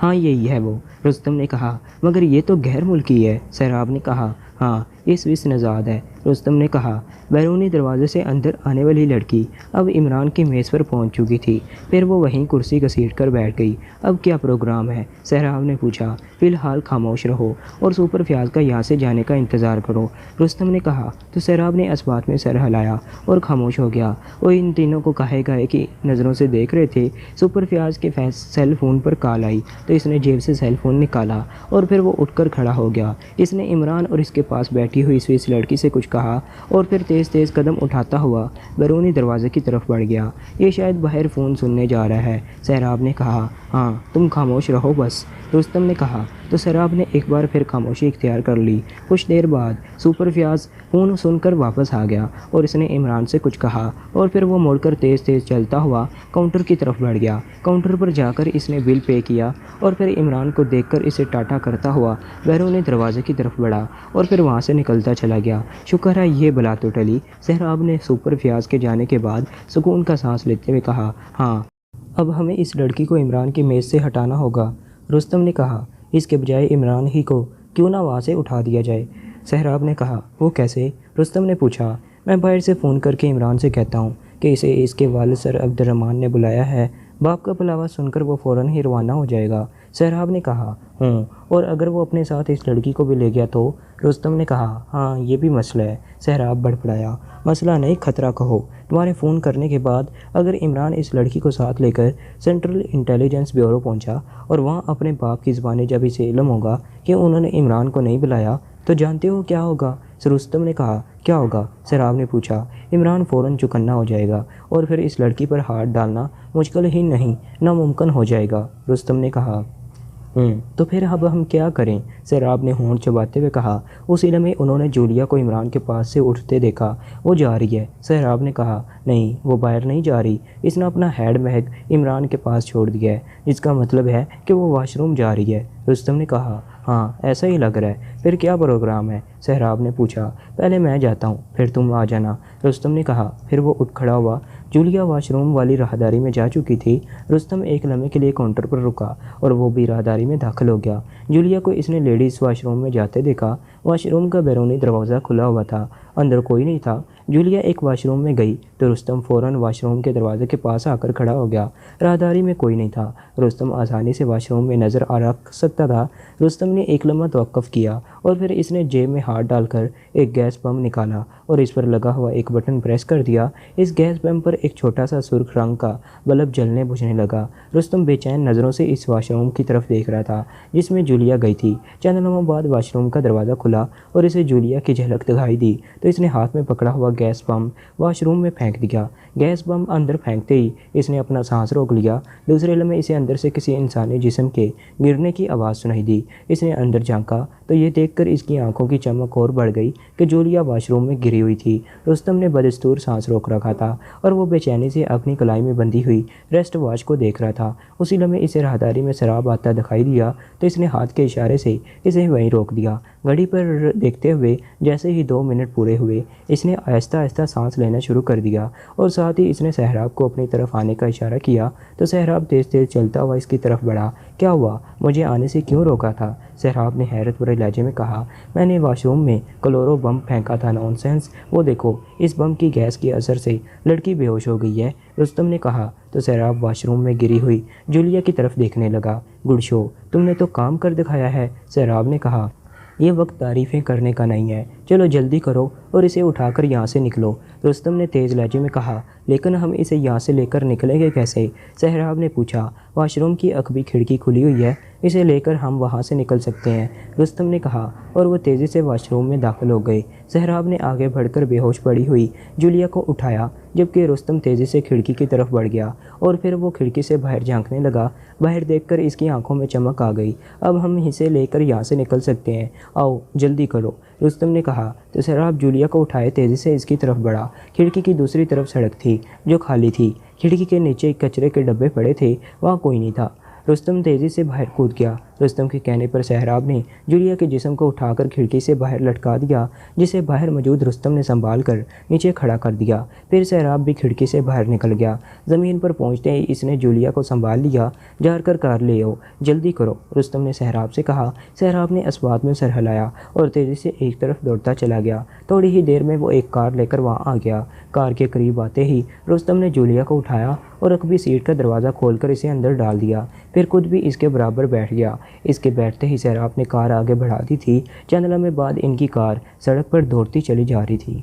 ہاں یہی ہے وہ، رستم نے کہا۔ مگر یہ تو غیر ملکی ہے، سہراب نے کہا۔ ہاں، یہ سوئس نژاد ہے، رستم نے کہا۔ بیرونی دروازے سے اندر آنے والی لڑکی اب عمران کی میز پر پہنچ چکی تھی۔ پھر وہ وہیں کرسی گھسیٹ کر بیٹھ گئی۔ اب کیا پروگرام ہے؟ سہراب نے پوچھا۔ فی الحال خاموش رہو اور سپر فیاض کا یہاں سے جانے کا انتظار کرو، رستم نے کہا تو سہراب نے اس بات میں سر ہلایا اور خاموش ہو گیا۔ وہ ان تینوں کو کہے گئے کی نظروں سے دیکھ رہے تھے۔ سپر فیاض کے سیل فون پر کال آئی تو اس نے جیب سے سیل فون نکالا اور پھر وہ اٹھ کر کھڑا ہو گیا۔ اس نے عمران اور اس کے پاس بیٹھی ہوئی سوئس لڑکی سے کچھ کہا اور پھر تیز تیز قدم اٹھاتا ہوا بیرونی دروازے کی طرف بڑھ گیا۔ یہ شاید باہر فون سننے جا رہا ہے، سہراب نے کہا۔ ہاں، تم خاموش رہو بس، رستم نے کہا تو سہراب نے ایک بار پھر خاموشی اختیار کر لی۔ کچھ دیر بعد سپر فیاض فون سن کر واپس آ گیا اور اس نے عمران سے کچھ کہا اور پھر وہ مڑ کر تیز تیز چلتا ہوا کاؤنٹر کی طرف بڑھ گیا۔ کاؤنٹر پر جا کر اس نے بل پے کیا اور پھر عمران کو دیکھ کر اسے ٹاٹا کرتا ہوا بیرونی دروازے کی طرف بڑھا اور پھر وہاں سے نکلتا چلا گیا۔ شکر ہے یہ بلا تو ٹلی، سہراب نے سپر فیاض کے جانے کے بعد سکون کا سانس لیتے ہوئے کہا۔ ہاں، اب ہمیں اس لڑکی کو عمران کی میز سے ہٹانا ہوگا، رستم نے کہا۔ اس کے بجائے عمران ہی کو کیوں نہ وہاں سے اٹھا دیا جائے، سہراب نے کہا۔ وہ کیسے؟ رستم نے پوچھا۔ میں باہر سے فون کر کے عمران سے کہتا ہوں کہ اسے اس کے والد سر عبد الرحمن نے بلایا ہے، باپ کا بلاوا سن کر وہ فوراً ہی روانہ ہو جائے گا، سہراب نے کہا۔ اور اگر وہ اپنے ساتھ اس لڑکی کو بھی لے گیا تو، رستم نے کہا۔ ہاں، یہ بھی مسئلہ ہے، سہراب بڑبڑایا۔ مسئلہ نہیں، خطرہ کہو۔ تمہارے فون کرنے کے بعد اگر عمران اس لڑکی کو ساتھ لے کر سینٹرل انٹیلیجنس بیورو پہنچا اور وہاں اپنے باپ کی زبانیں جب اسے علم ہوگا کہ انہوں نے عمران کو نہیں بلایا تو جانتے ہو کیا ہوگا، رستم نے کہا۔ کیا ہوگا؟ سہراب نے پوچھا۔ عمران فوراً چوکنا ہو جائے گا اور پھر اس لڑکی پر ہاتھ ڈالنا مشکل ہی نہیں، ناممکن ہو جائے گا، رستم نے کہا۔ تو پھر اب ہم کیا کریں؟ سہراب نے ہونٹ چباتے ہوئے کہا۔ اس علم میں انہوں نے جولیا کو عمران کے پاس سے اٹھتے دیکھا، وہ جا رہی ہے، سہراب نے کہا۔ نہیں، وہ باہر نہیں جا رہی، اس نے اپنا ہینڈ بیگ عمران کے پاس چھوڑ دیا ہے، جس کا مطلب ہے کہ وہ واش روم جا رہی ہے، رستم نے کہا۔ ہاں، ایسا ہی لگ رہا ہے۔ پھر کیا پروگرام ہے؟ سہراب نے پوچھا۔ پہلے میں جاتا ہوں، پھر تم آ جانا، رستم نے کہا۔ پھر وہ اٹھ کھڑا ہوا۔ جولیا واش روم والی راہداری میں جا چکی تھی۔ رستم ایک لمحے کے لیے کاؤنٹر پر رکا اور وہ بھی راہداری میں داخل ہو گیا۔ جولیا کو اس نے لیڈیز واش روم میں جاتے دیکھا۔ واش روم کا بیرونی دروازہ کھلا ہوا تھا، اندر کوئی نہیں تھا۔ جولیا ایک واش روم میں گئی تو رستم فوراً واش روم کے دروازے کے پاس آ کر کھڑا ہو گیا۔ راہداری میں کوئی نہیں تھا، رستم آسانی سے واش روم میں نظر رکھ سکتا تھا۔ رستم نے ایک لمحہ توقف کیا اور پھر اس نے جیب میں ہاتھ ڈال کر ایک گیس بم نکالا اور اس پر لگا ہوا ایک بٹن پریس کر دیا۔ اس گیس بم پر ایک چھوٹا سا سرخ رنگ کا بلب جلنے بجھنے لگا۔ رستم بے چین نظروں سے اس واش روم کی طرف دیکھ رہا تھا جس میں جولیا گئی تھی۔ چند لمحوں بعد واش روم کا دروازہ کھلا اور اسے جولیا کی جھلک دکھائی دی تو اس نے ہاتھ میں پکڑا ہوا گیس بم واش روم میں پھینک دیا۔ گیس بم اندر پھینکتے ہی اس نے اپنا سانس روک لیا۔ دوسرے لمحے اسے اندر سے کسی انسانی جسم کے گرنے کی آواز سنائی دی۔ اس نے اندر جھانکا تو یہ دیکھ کر اس کی آنکھوں کی چمک اور بڑھ گئی کہ جولیا واش روم میں گری ہوئی تھی۔ رستم نے بدستور سانس روک رکھا تھا اور وہ بے چینی سے اپنی کلائی میں بندھی ہوئی ریسٹ واچ کو دیکھ رہا تھا۔ اسی لمحے اسے راہداری میں سراب آتا دکھائی دیا تو اس نے ہاتھ کے اشارے سے اسے وہیں روک دیا۔ گھڑی پر دیکھتے ہوئے جیسے ہی 2 منٹ پورے ہوئے اس نے آہستہ آہستہ سانس لینا شروع کر دیا اور ساتھ ہی اس نے سہراب کو اپنی طرف آنے کا اشارہ کیا تو سہراب تیز تیز چلتا ہوا اس کی طرف بڑھا۔ کیا ہوا؟ مجھے آنے سے کیوں روکا تھا؟ سہراب نے حیرت بھرے لہجے میں کہا۔ میں نے واش روم میں کلورو بم پھینکا تھا، نان سینس۔ وہ دیکھو، اس بم کی گیس کے اثر سے لڑکی بے ہوش ہو گئی ہے، رستم نے کہا تو سہراب واش روم میں گری ہوئی جولیا کی طرف دیکھنے لگا۔ گڈ شو، تم نے تو کام کر دکھایا ہے، سہراب نے کہا۔ یہ وقت تعریفیں کرنے کا نہیں ہے، چلو جلدی کرو اور اسے اٹھا کر یہاں سے نکلو، رستم نے تیز لہجے میں کہا۔ لیکن ہم اسے یہاں سے لے کر نکلیں گے کیسے؟ سہراب نے پوچھا۔ واش روم کی عقبی کھڑکی کھلی ہوئی ہے، اسے لے کر ہم وہاں سے نکل سکتے ہیں، رستم نے کہا، اور وہ تیزی سے واش روم میں داخل ہو گئے۔ سہراب نے آگے بڑھ کر بے ہوش پڑی ہوئی جولیا کو اٹھایا، جبکہ رستم تیزی سے کھڑکی کی طرف بڑھ گیا اور پھر وہ کھڑکی سے باہر جھانکنے لگا۔ باہر دیکھ کر اس کی آنکھوں میں چمک آ گئی۔ اب ہم اسے لے کر یہاں سے نکل سکتے ہیں، آؤ جلدی کرو، رستم نے کہا۔ تو سہراب جولیا کو اٹھائے تیزی سے اس کی طرف بڑھا۔ کھڑکی کی دوسری طرف سڑک تھی جو خالی تھی، کھڑکی کے نیچے کچرے کے ڈبے پڑے تھے، وہاں کوئی نہیں تھا۔ رستم تیزی سے باہر کود گیا۔ رستم کے کہنے پر سہراب نے جولیا کے جسم کو اٹھا کر کھڑکی سے باہر لٹکا دیا، جسے باہر موجود رستم نے سنبھال کر نیچے کھڑا کر دیا۔ پھر سہراب بھی کھڑکی سے باہر نکل گیا۔ زمین پر پہنچتے ہی اس نے جولیا کو سنبھال لیا۔ جا کر کار لے آؤ، جلدی کرو، رستم نے سہراب سے کہا۔ سہراب نے اس بات میں سر ہلایا اور تیزی سے ایک طرف دوڑتا چلا گیا۔ تھوڑی ہی دیر میں وہ ایک کار لے کر وہاں آ گیا۔ کار کے قریب آتے ہی رستم نے جولیا کو اٹھایا اور عقبی سیٹ کا دروازہ کھول کر اسے اندر ڈال دیا، پھر خود بھی اس کے برابر بیٹھ گیا۔ اس کے بیٹھتے ہی سہراب نے کار آگے بڑھا دی تھی۔ چند لمحے بعد ان کی کار سڑک پر دوڑتی چلی جا رہی تھی۔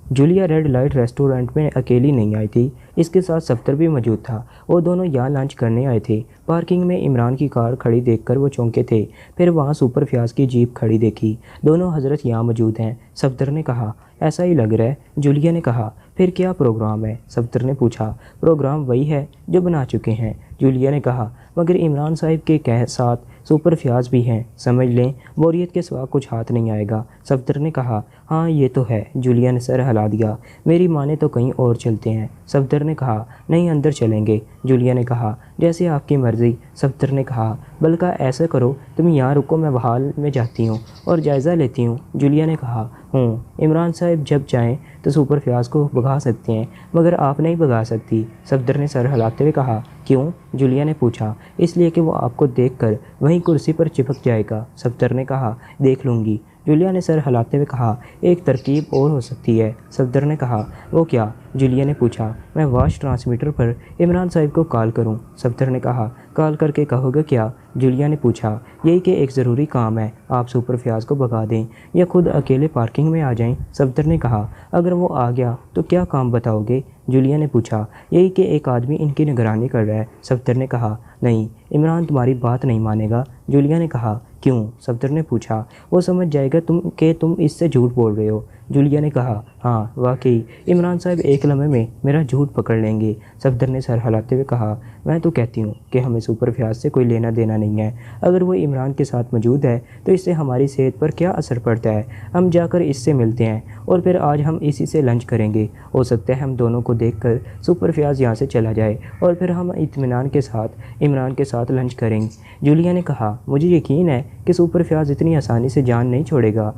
جولیا ریڈ لائٹ ریسٹورنٹ میں اکیلی نہیں آئی تھی، اس کے ساتھ صفدر بھی موجود تھا۔ وہ دونوں یہاں لنچ کرنے آئے تھے۔ پارکنگ میں عمران کی کار کھڑی دیکھ کر وہ چونکے تھے، پھر وہاں سپر فیاض کی جیپ کھڑی دیکھی۔ دونوں حضرت یہاں موجود ہیں، صفدر نے کہا۔ ایسا ہی لگ رہا ہے، جولیا نے کہا۔ پھر کیا پروگرام ہے؟ صفدر نے پوچھا۔ پروگرام وہی ہے جو بنا چکے ہیں، جولیا نے کہا، مگر عمران صاحب کے ساتھ سپر فیاض بھی ہیں، سمجھ لیں بوریت کے سوا کچھ ہاتھ نہیں آئے گا، صفدر نے کہا۔ ہاں یہ تو ہے، جولیا نے سر ہلا دیا۔ میری مانے تو کہیں اور چلتے ہیں، صفدر نے کہا۔ نہیں اندر چلیں گے، جولیا نے کہا۔ جیسے آپ کی مرضی، صفدر نے کہا۔ بلکہ ایسا کرو تم یہاں رکو، میں بحال میں جاتی ہوں اور جائزہ لیتی ہوں، جولیا نے کہا۔ عمران صاحب جب چاہیں تو سپر فیاض کو بھگا سکتے ہیں، مگر آپ نہیں بھگا سکتی، صفدر نے سر ہلاتے ہوئے کہا۔ کیوں؟ جولیا نے پوچھا۔ اس لیے کہ وہ آپ کو دیکھ کر وہیں کرسی پر چپک جائے گا، صفدر نے کہا۔ دیکھ لوں گی، جولیا نے سر ہلاتے ہوئے کہا۔ ایک ترکیب اور ہو سکتی ہے، صفدر نے کہا۔ وہ کیا؟ جولیا نے پوچھا۔ میں واش ٹرانسمیٹر پر عمران صاحب کو کال کروں، صفدر نے کہا۔ کال کر کے کہو گے کیا؟ جولیا نے پوچھا۔ یہی کہ ایک ضروری کام ہے، آپ سپر فیاض کو بھگا دیں یا خود اکیلے پارکنگ میں آ جائیں، صفدر نے کہا۔ اگر وہ آ گیا تو کیا کام بتاؤ گے؟ جولیا نے پوچھا۔ یہی کہ ایک آدمی ان کی نگرانی کر رہا ہے، صفدر نے کہا۔ نہیں، عمران تمہاری بات نہیں مانے گا، جولیا نے کہا۔ کیوں؟ صفدر نے پوچھا۔ وہ سمجھ جائے گا کہ تم اس سے جھوٹ بول رہے ہو، جولیا نے کہا۔ ہاں واقعی، عمران صاحب ایک لمحے میں میرا جھوٹ پکڑ لیں گے، صفدر نے سر ہلاتے ہوئے کہا۔ میں تو کہتی ہوں کہ ہمیں سپر فیاض سے کوئی لینا دینا نہیں ہے، اگر وہ عمران کے ساتھ موجود ہے تو اس سے ہماری صحت پر کیا اثر پڑتا ہے؟ ہم جا کر اس سے ملتے ہیں اور پھر آج ہم اسی سے لنچ کریں گے، ہو سکتا ہے ہم دونوں کو دیکھ کر سپر فیاض یہاں سے چلا جائے اور پھر ہم اطمینان کے ساتھ عمران کے ساتھ لنچ کریں گے، جولیا نے کہا۔ مجھے یقین ہے کہ سپر فیاض اتنی آسانی سے جان نہیں چھوڑے گا،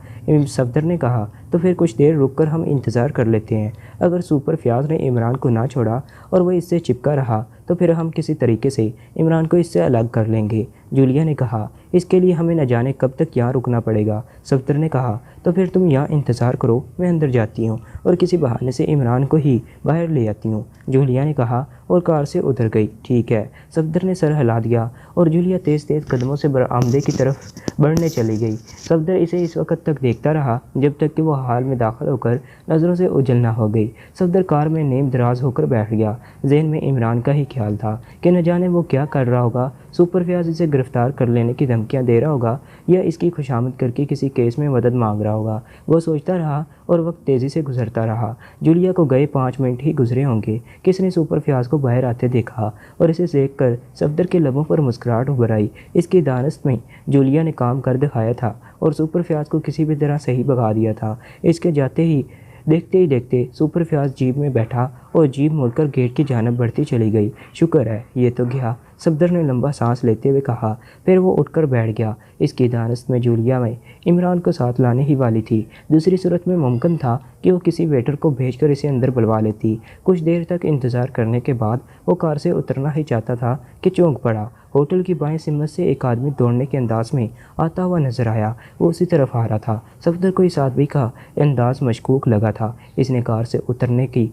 صفدر نے کہا۔ تو پھر کچھ دیر رک کر ہم انتظار کر لیتے ہیں، اگر سپر فیاض نے عمران کو نہ چھوڑا اور وہ اس سے چپکا رہا تو پھر ہم کسی طریقے سے عمران کو اس سے الگ کر لیں گے، جولیا نے کہا۔ اس کے لیے ہمیں نہ جانے کب تک یہاں رکنا پڑے گا، صفدر نے کہا۔ تو پھر تم یہاں انتظار کرو، میں اندر جاتی ہوں اور کسی بہانے سے عمران کو ہی باہر لے آتی ہوں، جولیا نے کہا اور کار سے اتر گئی۔ ٹھیک ہے، صفدر نے سر ہلا دیا اور جولیا تیز تیز قدموں سے برآمدے کی طرف بڑھنے چلی گئی۔ صفدر اسے اس وقت تک دیکھتا رہا جب تک کہ وہ حال میں داخل ہو کر نظروں سے اوجھل نہ ہو گئی۔ صفدر کار میں نیم دراز ہو کر بیٹھ گیا، ذہن میں عمران کا ہی خیال تھا کہ نہ جانے وہ کیا کر رہا ہوگا، سپر فیاض اسے گرفتار کر لینے کی دھمکیاں دے رہا ہوگا یا اس کی خوشامد کر کے کسی کیس میں مدد مانگ رہا ہوگا۔ وہ سوچتا رہا اور وقت تیزی سے گزرتا رہا۔ جولیا کو گئے 5 منٹ ہی گزرے ہوں گے، کس نے سپر فیاض کو باہر آتے دیکھا اور اسے دیکھ کر صفدر کے لبوں پر مسکراہٹ ابھر آئی۔ اس کی دانست میں جولیا نے کام کر دکھایا تھا اور سپر فیاض کو کسی بھی طرح صحیح بھگا دیا تھا۔ اس کے جاتے ہی دیکھتے سپر فیاض جیپ میں بیٹھا اور جیپ مڑ کر گیٹ کی جانب بڑھتی چلی گئی۔ شکر ہے یہ تو گیا، صفدر نے لمبا سانس لیتے ہوئے کہا، پھر وہ اٹھ کر بیٹھ گیا۔ اس کی دانست میں جولیا میں عمران کو ساتھ لانے ہی والی تھی، دوسری صورت میں ممکن تھا کہ وہ کسی ویٹر کو بھیج کر اسے اندر بلوا لیتی۔ کچھ دیر تک انتظار کرنے کے بعد وہ کار سے اترنا ہی چاہتا تھا کہ چونک پڑا۔ ہوٹل کی بائیں سمت سے ایک آدمی دوڑنے کے انداز میں آتا ہوا نظر آیا، وہ اسی طرف آ رہا تھا۔ صفدر کو اس آدمی کا انداز مشکوک لگا تھا۔ اس نے کار سے اترنے کی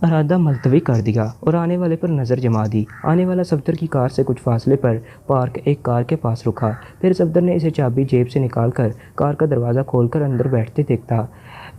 ارادہ ملتوی کر دیا اور آنے والے پر نظر جما دی۔ آنے والا صفدر کی کار سے کچھ فاصلے پر پارک ایک کار کے پاس رکا۔ پھر صفدر نے اسے چابی جیب سے نکال کر کار کا دروازہ کھول کر اندر بیٹھتے دیکھا۔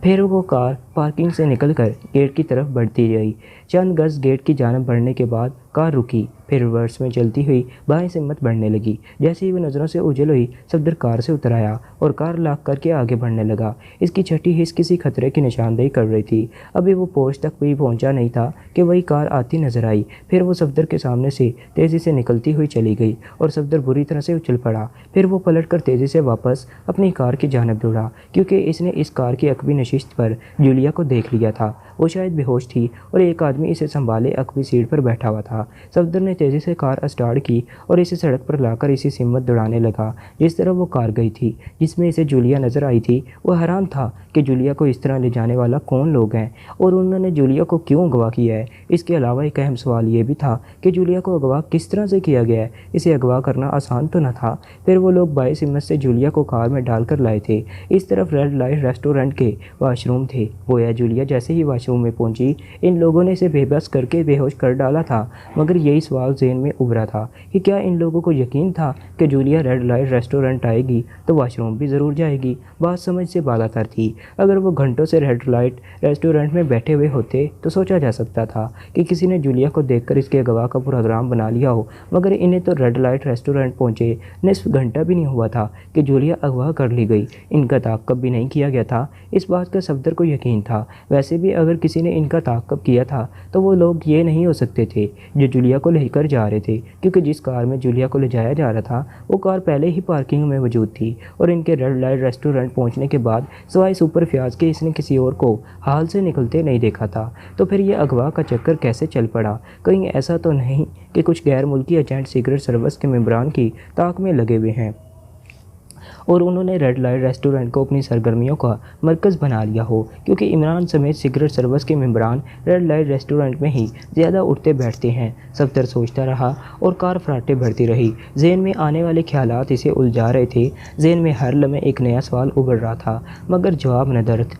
پھر وہ کار پارکنگ سے نکل کر گیٹ کی طرف بڑھتی رہی۔ چند گز گیٹ کی جانب بڑھنے کے بعد کار رکی، پھر ریورس میں چلتی ہوئی بائیں سے ہمت بڑھنے لگی۔ جیسے ہی وہ نظروں سے اوجھل ہوئی، صفدر کار سے اتر آیا اور کار لاک کر کے آگے بڑھنے لگا۔ اس کی چھٹی حص کسی خطرے کی نشاندہی کر رہی تھی۔ ابھی وہ پورچ تک بھی پہنچا نہیں تھا کہ وہی کار آتی نظر آئی۔ پھر وہ صفدر کے سامنے سے تیزی سے نکلتی ہوئی چلی گئی اور صفدر بری طرح سے اچھل پڑا۔ پھر وہ پلٹ کر تیزی سے واپس اپنی کار کی جانب دوڑا، کیونکہ اس نے اس کار کی عقبی نشست پر جولیا کو دیکھ لیا تھا۔ وہ شاید بے ہوش تھی اور ایک آدمی اسے سنبھالے عقبی سیٹ پر بیٹھا ہوا تھا۔ صفدر نے تیزی سے کار اسٹارٹ کی اور اسے سڑک پر لا کر اسی سمت دوڑانے لگا جس طرح وہ کار گئی تھی جس میں اسے جولیا نظر آئی تھی۔ وہ حیران تھا کہ جولیا کو اس طرح لے جانے والا کون لوگ ہیں اور انہوں نے جولیا کو کیوں اغوا کیا ہے۔ اس کے علاوہ ایک اہم سوال یہ بھی تھا کہ جولیا کو اغوا کس طرح سے کیا گیا ہے۔ اسے اغوا کرنا آسان تو نہ تھا۔ پھر وہ لوگ باعث ہمت سے جولیا کو کار میں ڈال کر لائے تھے۔ اس طرف ریڈ لائٹ ریسٹورنٹ کے واش روم تھے۔ گویا جولیا جیسے ہی واش روم میں پہنچی، ان لوگوں نے اسے بے بس کر کے بے ہوش کر ڈالا تھا۔ مگر یہی سوال ذہن میں ابھرا تھا کہ کیا ان لوگوں کو یقین تھا کہ جولیا ریڈ لائٹ ریسٹورنٹ آئے گی تو واش روم بھی ضرور جائے گی؟ بات سمجھ سے بالاتر تھی۔ اگر وہ گھنٹوں سے ریڈ لائٹ ریسٹورنٹ میں بیٹھے ہوئے ہوتے تو سوچا جا سکتا تھا کہ کسی نے جولیا کو دیکھ کر اس کے اغوا کا پروگرام بنا لیا ہو، مگر انہیں تو ریڈ لائٹ ریسٹورنٹ پہنچے نصف گھنٹہ بھی نہیں ہوا تھا کہ جولیا اغوا کر لی گئی۔ ان کا تعاقب بھی نہیں کیا گیا تھا۔ اس بات کا صفدر کو یقین تھا۔ ویسے بھی اگر کسی نے ان کا تعاقب کیا تھا تو وہ لوگ یہ نہیں ہو سکتے تھے جو جولیا کو لے کر جا رہے تھے، کیونکہ جس کار میں جولیا کو لے جایا جا رہا تھا وہ کار پہلے ہی پارکنگ میں موجود تھی اور ان کے ریڈ لائٹ ریسٹورنٹ پہنچنے کے بعد سوائے سپر فیاض کے اس نے کسی اور کو حال سے نکلتے نہیں دیکھا تھا۔ تو پھر یہ اغوا کا چکر کیسے چل پڑا؟ کہیں ایسا تو نہیں کہ کچھ غیر ملکی ایجنٹ سیکرٹ سروس کے ممبران کی طاق میں لگے ہوئے ہیں اور انہوں نے ریڈ لائٹ ریسٹورنٹ کو اپنی سرگرمیوں کا مرکز بنا لیا ہو، کیونکہ عمران سمیت سیکرٹ سروس کے ممبران ریڈ لائٹ ریسٹورنٹ میں ہی زیادہ اٹھتے بیٹھتے ہیں۔ صفدر سوچتا رہا اور کار فراٹے بھرتی رہی۔ ذہن میں آنے والے خیالات اسے الجھا رہے تھے۔ ذہن میں ہر لمحے ایک نیا سوال ابھر رہا تھا، مگر جواب ندرد۔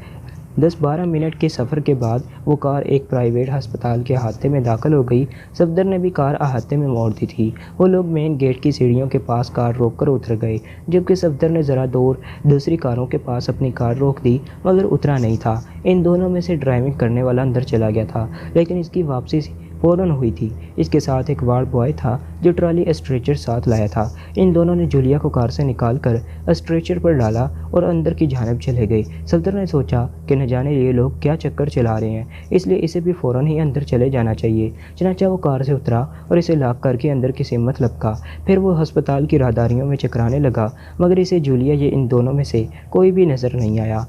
10-12 منٹ کے سفر کے بعد وہ کار ایک پرائیویٹ ہسپتال کے احاطے میں داخل ہو گئی۔ صفدر نے بھی کار احاطے میں موڑ دی تھی۔ وہ لوگ مین گیٹ کی سیڑھیوں کے پاس کار روک کر اتر گئے، جبکہ صفدر نے ذرا دور دوسری کاروں کے پاس اپنی کار روک دی، مگر اترا نہیں تھا۔ ان دونوں میں سے ڈرائیونگ کرنے والا اندر چلا گیا تھا، لیکن اس کی واپسی فوراً ہوئی تھی۔ اس کے ساتھ ایک وارڈ بوائے تھا جو ٹرالی اسٹریچر ساتھ لایا تھا۔ ان دونوں نے جولیا کو کار سے نکال کر اسٹریچر پر ڈالا اور اندر کی جانب چلے گئے۔ صفدر نے سوچا کہ نہ جانے یہ لوگ کیا چکر چلا رہے ہیں، اس لیے اسے بھی فوراً ہی اندر چلے جانا چاہیے۔ چنانچہ وہ کار سے اترا اور اسے لاک کر کے اندر کی سمت لپکا۔ پھر وہ ہسپتال کی راہداریوں میں چکرانے لگا، مگر اسے جولیا یا ان دونوں میں سے کوئی بھی نظر نہیں آیا۔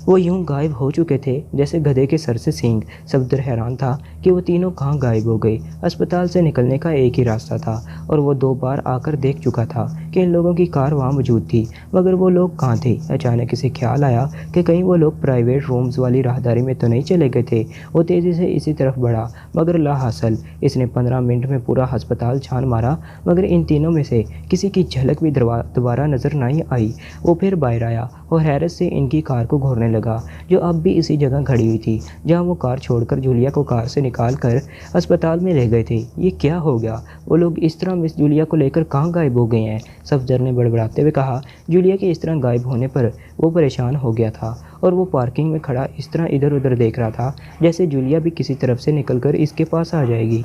وہ یوں غائب ہو چکے تھے جیسے گدھے کے سر سے سینگ۔ صفدر حیران تھا کہ وہ تینوں کہاں غائب ہو گئے۔ اسپتال سے نکلنے کا ایک ہی راستہ تھا اور وہ 2 بار آ کر دیکھ چکا تھا کہ ان لوگوں کی کار وہاں موجود تھی، مگر وہ لوگ کہاں تھے؟ اچانک اسے خیال آیا کہ کہیں وہ لوگ پرائیویٹ رومز والی راہداری میں تو نہیں چلے گئے تھے۔ وہ تیزی سے اسی طرف بڑھا، مگر لا حاصل۔ اس نے 15 منٹ میں پورا ہسپتال چھان مارا، مگر ان تینوں میں سے کسی کی جھلک بھی دوبارہ نظر نہیں آئی۔ وہ پھر باہر آیا اور حیرت سے ان کی کار کو گھورنے لگا، جو اب بھی اسی جگہ کھڑی ہوئی تھی جہاں وہ کار چھوڑ کر جولیا کو کار سے نکال کر اسپتال میں لے گئے تھے۔ یہ کیا ہو گیا؟ وہ لوگ اس طرح مس جولیا کو لے کر کہاں غائب ہو گئے ہیں؟ صفدر نے بڑبڑاتے ہوئے کہا۔ جولیا کے اس طرح غائب ہونے پر وہ پریشان ہو گیا تھا اور وہ پارکنگ میں کھڑا اس طرح ادھر ادھر دیکھ رہا تھا جیسے جولیا بھی کسی طرف سے نکل کر اس کے پاس آ جائے گی۔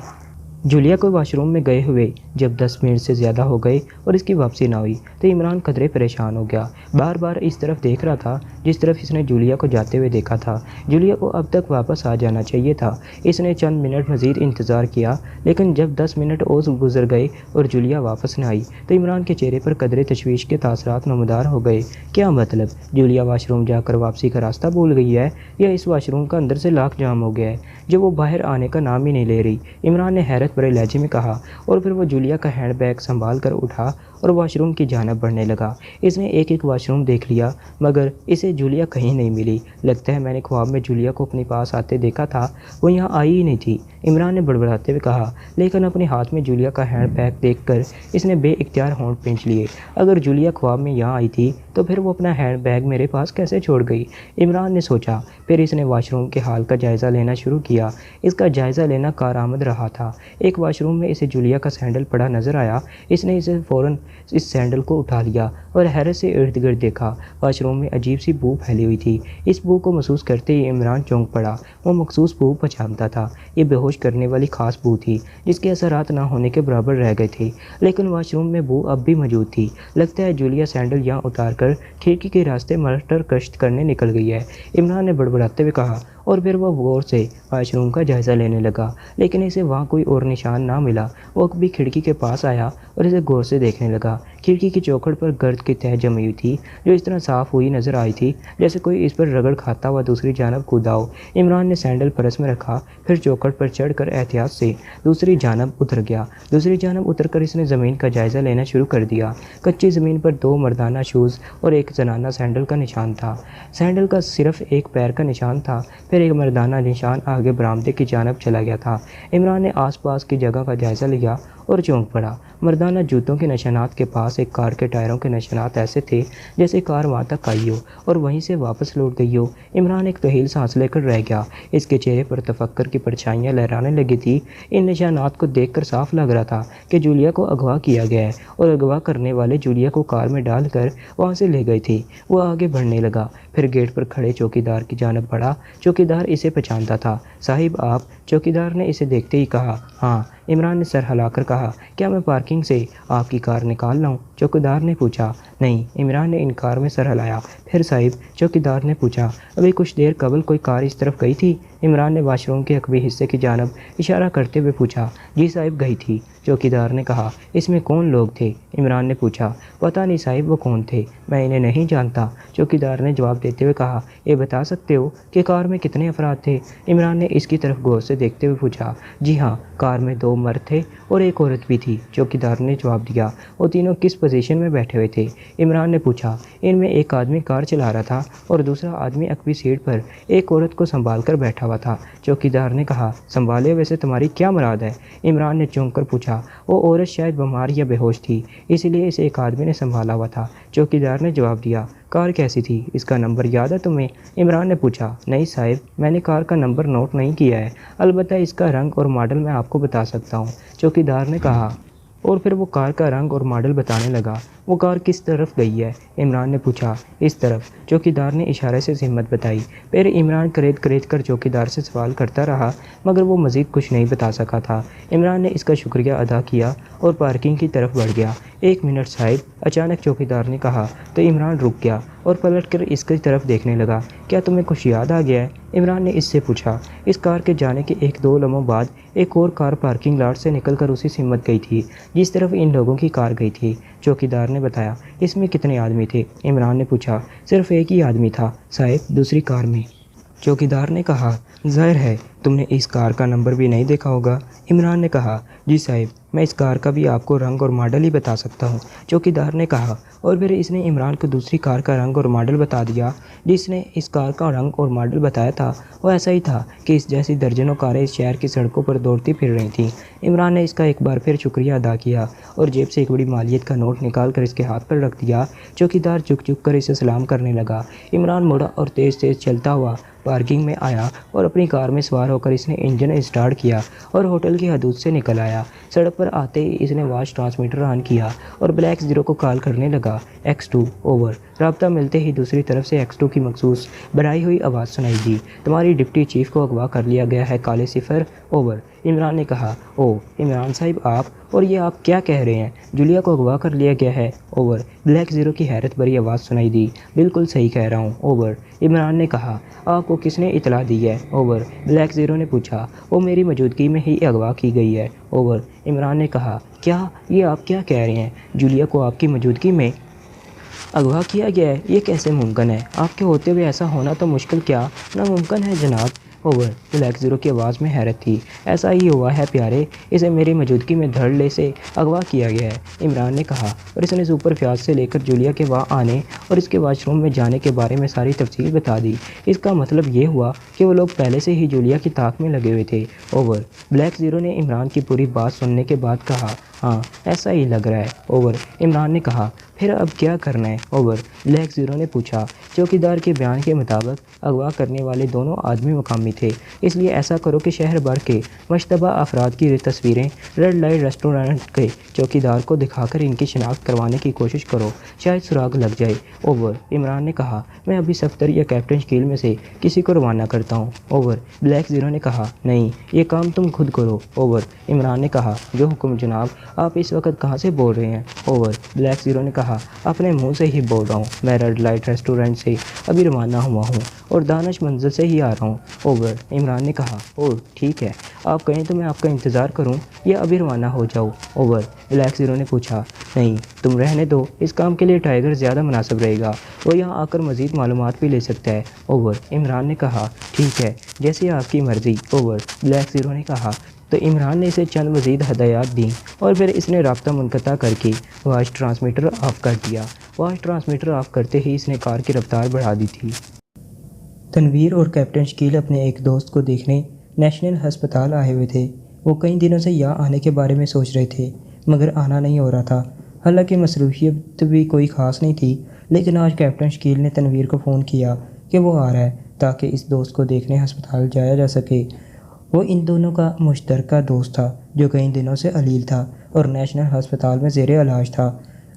جولیا کو واش روم میں گئے ہوئے جب 10 منٹ سے زیادہ ہو گئے اور اس کی واپسی نہ ہوئی تو عمران قدرے پریشان ہو گیا۔ بار بار اس طرف دیکھ رہا تھا جس طرف اس نے جولیا کو جاتے ہوئے دیکھا تھا۔ جولیا کو اب تک واپس آ جانا چاہیے تھا۔ اس نے چند منٹ مزید انتظار کیا، لیکن جب 10 منٹ اور گزر گئے اور جولیا واپس نہ آئی تو عمران کے چہرے پر قدرے تشویش کے تاثرات نمودار ہو گئے۔ کیا مطلب؟ جولیا واش روم جا کر واپسی کا راستہ بھول گئی ہے یا اس واش روم کا اندر سے لاک جام ہو گیا ہے جو وہ باہر آنے کا نام ہی نہیں لے رہی؟ عمران نے حیرت بھرے لہجے میں کہا اور پھر وہ جولیا کا ہینڈ بیگ سنبھال کر اٹھا اور واش روم کی جانب بڑھنے لگا۔ اس نے ایک ایک واش روم دیکھ لیا مگر اسے جولیا کہیں نہیں ملی۔ لگتا ہے میں نے خواب میں جولیا کو اپنے پاس آتے دیکھا تھا، وہ یہاں آئی ہی نہیں تھی، عمران نے بڑبڑاتے ہوئے کہا، لیکن اپنے ہاتھ میں جولیا کا ہینڈ بیگ دیکھ کر اس نے بے اختیار ہونٹ پینچ لیے۔ اگر جولیا خواب میں یہاں آئی تھی تو پھر وہ اپنا ہینڈ بیگ میرے پاس کیسے چھوڑ گئی؟ عمران نے سوچا۔ پھر اس نے واش روم کے حال کا جائزہ لینا شروع کیا۔ اس کا جائزہ لینا کارآمد رہا تھا۔ ایک واش روم میں اسے جولیا کا سینڈل پڑا نظر آیا۔ اس نے اسے فوراً اس سینڈل کو اٹھا لیا اور حیرت سے ارد گرد دیکھا۔ واش روم میں عجیب سی بو پھیلی ہوئی تھی۔ اس بو کو محسوس کرتے ہی عمران چونک پڑا۔ وہ مخصوص بو پہچانتا تھا۔ یہ بے ہوش کرنے والی خاص بو تھی جس کے اثرات نہ ہونے کے برابر رہ گئے تھے، لیکن واش روم میں بو اب بھی موجود تھی۔ لگتا ہے جولیا سینڈل یہاں اتار کر کھڑکی کے راستے مرٹر کشت کرنے نکل گئی ہے، عمران نے بڑبڑاتے ہوئے کہا، اور پھر وہ غور سے واش روم کا جائزہ لینے لگا، لیکن اسے وہاں کوئی اور نشان نہ ملا۔ وہ بھی کھڑکی کے پاس آیا اور اسے غور سے دیکھنے لگا۔ کھڑکی کی چوکھٹ پر گرد کی تہہ جمی ہوئی تھی جو اس طرح صاف ہوئی نظر آئی تھی جیسے کوئی اس پر رگڑ کھاتا ہوا دوسری جانب کودا ہو۔ عمران نے سینڈل پرس میں رکھا، پھر چوکھٹ پر چڑھ کر احتیاط سے دوسری جانب اتر گیا۔ دوسری جانب اتر کر اس نے زمین کا جائزہ لینا شروع کر دیا۔ کچی زمین پر 2 مردانہ شوز اور ایک زنانہ سینڈل کا نشان تھا۔ سینڈل کا صرف ایک پیر کا نشان تھا، پھر ایک مردانہ نشان آگے برآمدے کی جانب چلا گیا تھا۔ عمران نے آس پاس کی جگہ کا جائزہ لیا اور چونک پڑا۔ مردانہ جوتوں کے نشانات کے پاس ایک کار کے ٹائروں کے نشانات ایسے تھے جیسے کار وہاں تک آئی ہو اور وہیں سے واپس لوٹ گئی ہو۔ عمران ایک طویل سانس لے کر رہ گیا۔ اس کے چہرے پر تفکر کی پرچھائیاں لہرانے لگی تھیں۔ ان نشانات کو دیکھ کر صاف لگ رہا تھا کہ جولیا کو اغوا کیا گیا ہے اور اغوا کرنے والے جولیا کو کار میں ڈال کر وہاں سے لے گئے تھے۔ وہ آگے بڑھنے لگا، پھر گیٹ پر کھڑے چوکیدار کی جانب بڑھا۔ چوکیدار اسے پہچانتا تھا۔ صاحب آپ؟ چوکیدار نے اسے دیکھتے ہی کہا۔ ہاں، عمران نے سر ہلا کر کہا۔ کیا میں پارکنگ سے آپ کی کار نکال لاؤں؟ چوکیدار نے پوچھا۔ نہیں، عمران نے انکار میں سر ہلایا۔ پھر صاحب؟ چوکیدار نے پوچھا۔ ابھی کچھ دیر قبل کوئی کار اس طرف گئی تھی؟ عمران نے واش روم کے عقبی حصے کی جانب اشارہ کرتے ہوئے پوچھا۔ جی صاحب، گئی تھی، چوکیدار نے کہا۔ اس میں کون لوگ تھے؟ عمران نے پوچھا۔ پتہ نہیں صاحب، وہ کون تھے، میں انہیں نہیں جانتا، چوکیدار نے جواب دیتے ہوئے کہا۔ یہ بتا سکتے ہو کہ کار میں کتنے افراد تھے؟ عمران نے اس کی طرف غور سے دیکھتے ہوئے پوچھا۔ جی ہاں، کار میں 2 مرد تھے اور ایک عورت بھی تھی، چوکیدار نے جواب دیا۔ وہ تینوں کس پوزیشن میں بیٹھے ہوئے تھے؟ عمران نے پوچھا۔ ان میں ایک آدمی کار چلا رہا تھا اور دوسرا آدمی عقبی سیٹ پر ایک عورت کو سنبھال کر بیٹھا ہوا تھا، چوکیدار نے کہا۔ سنبھالے ہوئے سے تمہاری کیا مراد ہے؟ عمران نے چونک کر پوچھا۔ وہ عورت شاید بیمار یا بے ہوش تھی، اسی لیے اسے ایک آدمی نے سنبھالا ہوا تھا، چوکیدار نے جواب دیا۔ کار کیسی تھی؟ اس کا نمبر یاد ہے تمہیں؟ عمران نے پوچھا۔ نہیں صاحب، میں نے کار کا نمبر نوٹ نہیں کیا ہے، البتہ اس کا رنگ اور ماڈل میں آپ کو بتا سکتا ہوں، چوکیدار نے کہا۔ اور پھر وہ کار کا رنگ اور ماڈل بتانے لگا۔ وہ کار کس طرف گئی ہے؟ عمران نے پوچھا۔ اس طرف، چوکیدار نے اشارے سے ہمت بتائی۔ پھر عمران کریت کریت کر چوکیدار سے سوال کرتا رہا مگر وہ مزید کچھ نہیں بتا سکا تھا۔ عمران نے اس کا شکریہ ادا کیا اور پارکنگ کی طرف بڑھ گیا۔ 1 منٹ صاحب، اچانک چوکیدار نے کہا تو عمران رک گیا اور پلٹ کر اس کی طرف دیکھنے لگا۔ کیا تمہیں کچھ یاد آ گیا ہے؟ عمران نے اس سے پوچھا۔ اس کار کے جانے کے 1-2 لمحوں بعد ایک اور کار پارکنگ لاٹ سے نکل کر اسی سمت گئی تھی جس طرف ان لوگوں کی کار گئی تھی، چوکیدار نے بتایا۔ اس میں کتنے آدمی تھے؟ عمران نے پوچھا۔ صرف ایک ہی آدمی تھا صاحب، دوسری کار میں، چوکیدار نے کہا۔ ظاہر ہے تم نے اس کار کا نمبر بھی نہیں دیکھا ہوگا، عمران نے کہا۔ جی صاحب، میں اس کار کا بھی آپ کو رنگ اور ماڈل ہی بتا سکتا ہوں، چوکیدار نے کہا۔ اور پھر اس نے عمران کو دوسری کار کا رنگ اور ماڈل بتا دیا۔ جس نے اس کار کا رنگ اور ماڈل بتایا تھا وہ ایسا ہی تھا کہ اس جیسی درجنوں کاریں اس شہر کی سڑکوں پر دوڑتی پھر رہی تھیں۔ عمران نے اس کا ایک بار پھر شکریہ ادا کیا اور جیب سے ایک بڑی مالیت کا نوٹ نکال کر اس کے ہاتھ پر رکھ دیا۔ چوکیدار جھک جھک کر اسے سلام کرنے لگا۔ عمران مڑا اور تیز تیز چلتا ہوا پارکنگ میں آیا اور اپنی کار میں سوار ہو کر اس نے انجن اسٹارٹ کیا اور ہوٹل کی حدود سے نکل آیا۔ سڑک پر آتے ہی اس نے واچ ٹرانسمیٹر آن کیا اور بلیک زیرو کو کال کرنے لگا۔ X2 over. رابطہ ملتے ہی دوسری طرف سے X2 کی مخصوص بڑھائی ہوئی آواز سنائی دی۔ تمہاری ڈپٹی چیف کو اغوا کر لیا گیا ہے، کالے صفر، اوور۔ عمران نے کہا۔ او عمران صاحب، آپ؟ اور یہ آپ کیا کہہ رہے ہیں؟ جولیا کو اغوا کر لیا گیا ہے، اوور۔ بلیک زیرو کی حیرت بھری آواز سنائی دی۔ بالکل صحیح کہہ رہا ہوں، اوور، عمران نے کہا۔ آپ کو کس نے اطلاع دی ہے، اوور؟ بلیک زیرو نے پوچھا۔ وہ میری موجودگی میں ہی اغوا کی گئی ہے، اوور، عمران نے کہا۔ کیا؟ یہ آپ کیا کہہ رہے ہیں؟ جولیا کو آپ کی موجودگی میں اغوا کیا گیا ہے؟ یہ کیسے ممکن ہے؟ آپ کے ہوتے ہوئے ایسا ہونا تو مشکل کیا ناممکن ہے جناب، اوور بلیک زیرو کی آواز میں حیرت تھی۔ ایسا ہی ہوا ہے پیارے، اسے میری موجودگی میں دھڑلے سے اغوا کیا گیا ہے، عمران نے کہا، اور اس نے سپر فیاض سے لے کر جولیا کے وہاں آنے اور اس کے واش روم میں جانے کے بارے میں ساری تفصیل بتا دی۔ اس کا مطلب یہ ہوا کہ وہ لوگ پہلے سے ہی جولیا کی طاق میں لگے ہوئے تھے۔ اوور بلیک زیرو نے عمران کی پوری بات سننے کے بعد کہا، ہاں ایسا ہی لگ رہا ہے۔ اوور عمران نے کہا، پھر اب کیا کرنا ہے؟ اوور بلیک زیرو نے پوچھا۔ چوکیدار کے بیان کے مطابق اغوا کرنے والے دونوں آدمی مقامی تھے، اس لیے ایسا کرو کہ شہر بھر کے مشتبہ افراد کی تصویریں ریڈ لائٹ ریسٹورنٹ کے چوکیدار کو دکھا کر ان کی شناخت کروانے کی کوشش کرو، شاید سراغ لگ جائے۔ اوور عمران نے کہا، میں ابھی صفدر یا کیپٹن شکیل میں سے کسی کو روانہ کرتا ہوں۔ اوور بلیک زیرو نے کہا، نہیں یہ کام تم خود کرو۔ اوور عمران نے کہا، جو حکم جناب۔ آپ اس وقت کہاں سے بول رہے ہیں؟ اوور بلیک زیرو نے کہا، اپنے منہ سے ہی بول رہا ہوں، میں ریڈ لائٹ ریسٹورنٹ سے ابھی روانہ ہوا ہوں اور دانش منزل سے ہی آ رہا ہوں۔ اوور عمران نے کہا، اوہ ٹھیک ہے، آپ کہیں تو میں آپ کا انتظار کروں یا ابھی روانہ ہو جاؤ؟ اوور بلیک زیرو نے پوچھا، نہیں تم رہنے دو، اس کام کے لیے ٹائیگر زیادہ مناسب رہے گا، وہ یہاں آ کر مزید معلومات بھی لے سکتا ہے۔ اوور عمران نے کہا، ٹھیک ہے جیسے آپ کی مرضی۔ اوور بلیک زیرو نے کہا، تو عمران نے اسے چند مزید ہدایات دیں اور پھر اس نے رابطہ منقطع کر کے وائس ٹرانسمیٹر آف کر دیا۔ وائس ٹرانسمیٹر آف کرتے ہی اس نے کار کی رفتار بڑھا دی تھی۔ تنویر اور کیپٹن شکیل اپنے ایک دوست کو دیکھنے نیشنل ہسپتال آئے ہوئے تھے۔ وہ کئی دنوں سے یہاں آنے کے بارے میں سوچ رہے تھے مگر آنا نہیں ہو رہا تھا۔ حالانکہ مصروفیت بھی کوئی خاص نہیں تھی، لیکن آج کیپٹن شکیل نے تنویر کو فون کیا کہ وہ آ رہا ہے تاکہ اس دوست کو دیکھنے ہسپتال جایا جا سکے۔ وہ ان دونوں کا مشترکہ دوست تھا جو کئی دنوں سے علیل تھا اور نیشنل ہسپتال میں زیر علاج تھا۔